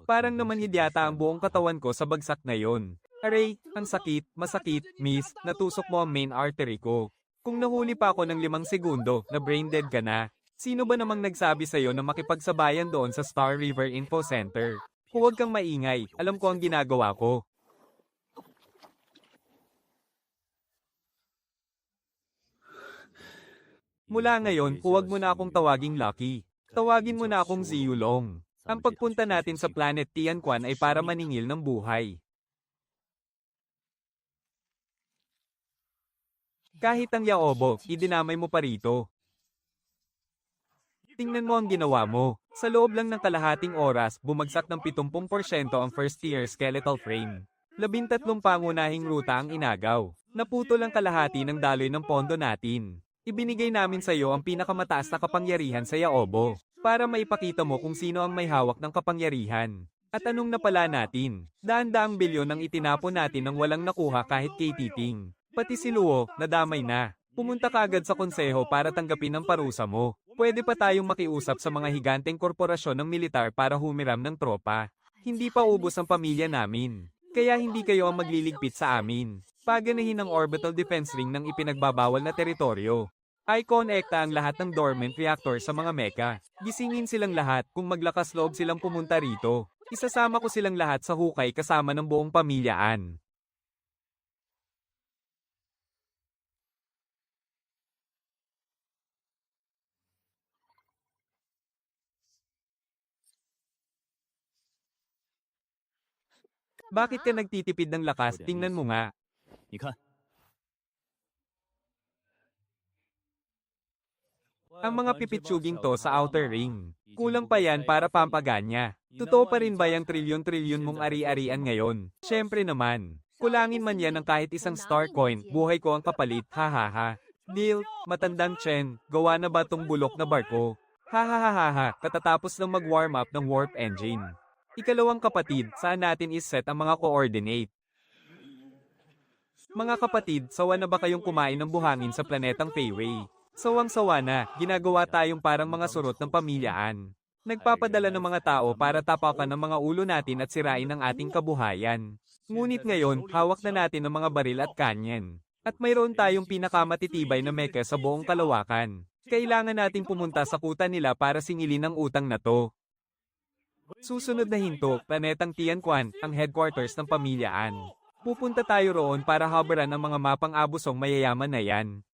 Parang naman hidyata ang buong katawan ko sa bagsak na yon. Aray, ang sakit, masakit, miss, natusok mo ang main artery ko. Kung nahuli pa ako ng 5 segundo, na brain dead ka na. Sino ba namang nagsabi sa'yo na makipagsabayan doon sa Star River Info Center? Huwag kang maingay, alam ko ang ginagawa ko. Mula ngayon, huwag mo na akong tawaging Lucky. Tawagin mo na akong Ziyulong. Ang pagpunta natin sa planet Tianquan ay para maningil ng buhay. Kahit ang Yaobo, idinamay mo pa rito. Tingnan mo ang ginawa mo. Sa loob lang ng kalahating oras, bumagsak ng 70% ang first-tier skeletal frame. 13 pangunahing ruta ang inagaw. Naputol ang kalahati ng daloy ng pondo natin. Ibinigay namin sa iyo ang pinakamataas na kapangyarihan sa Yaobo, para maipakita mo kung sino ang may hawak ng kapangyarihan. At anong napala natin? Daan-daang bilyon ang itinapon natin nang walang nakuha kahit kay Titing. Pati si Luo, nadamay na. Pumunta ka agad sa konseho para tanggapin ang parusa mo. Pwede pa tayong makiusap sa mga higanteng korporasyon ng militar para humiram ng tropa. Hindi pa ubos ang pamilya namin. Kaya hindi kayo ang magliligpit sa amin. Paganahin ang orbital defense ring ng ipinagbabawal na teritoryo. I-connecta ang lahat ng dormant reactor sa mga mecha. Gisingin silang lahat kung maglakas loob silang pumunta rito. Isasama ko silang lahat sa hukay kasama ng buong pamilyaan. Bakit ka nagtitipid ng lakas? Tingnan mo nga. 你看， Ang mga pipitsuging to sa outer ring. Kulang pa yan para pampaganya. Totoo pa rin ba yung trilyon-trilyon mong ari-arian ngayon? Syempre naman. Kulangin man yan ng kahit isang star coin, buhay ko ang kapalit, hahaha. Deal, matandang Chen, gawa na ba tong bulok na barko? Hahaha, katatapos lang mag-warm up ng warp engine. Ikalawang kapatid, saan natin is-set ang mga coordinate? Mga kapatid, sawa na ba kayong kumain ng buhangin sa planetang Feyway? Sawang-sawa na, ginagawa tayong parang mga surot ng pamilyaan. Nagpapadala ng mga tao para tapakan ng mga ulo natin at sirain ang ating kabuhayan. Ngunit ngayon, hawak na natin ang mga baril at kanyen. At mayroon tayong pinakamatitibay na mecha sa buong kalawakan. Kailangan nating pumunta sa kuta nila para singilin ang utang na to. Susunod na hinto, planetang Tianquan, ang headquarters ng pamilyaan. Pupunta tayo roon para habaran ang mga mapang abusong mayayaman na yan.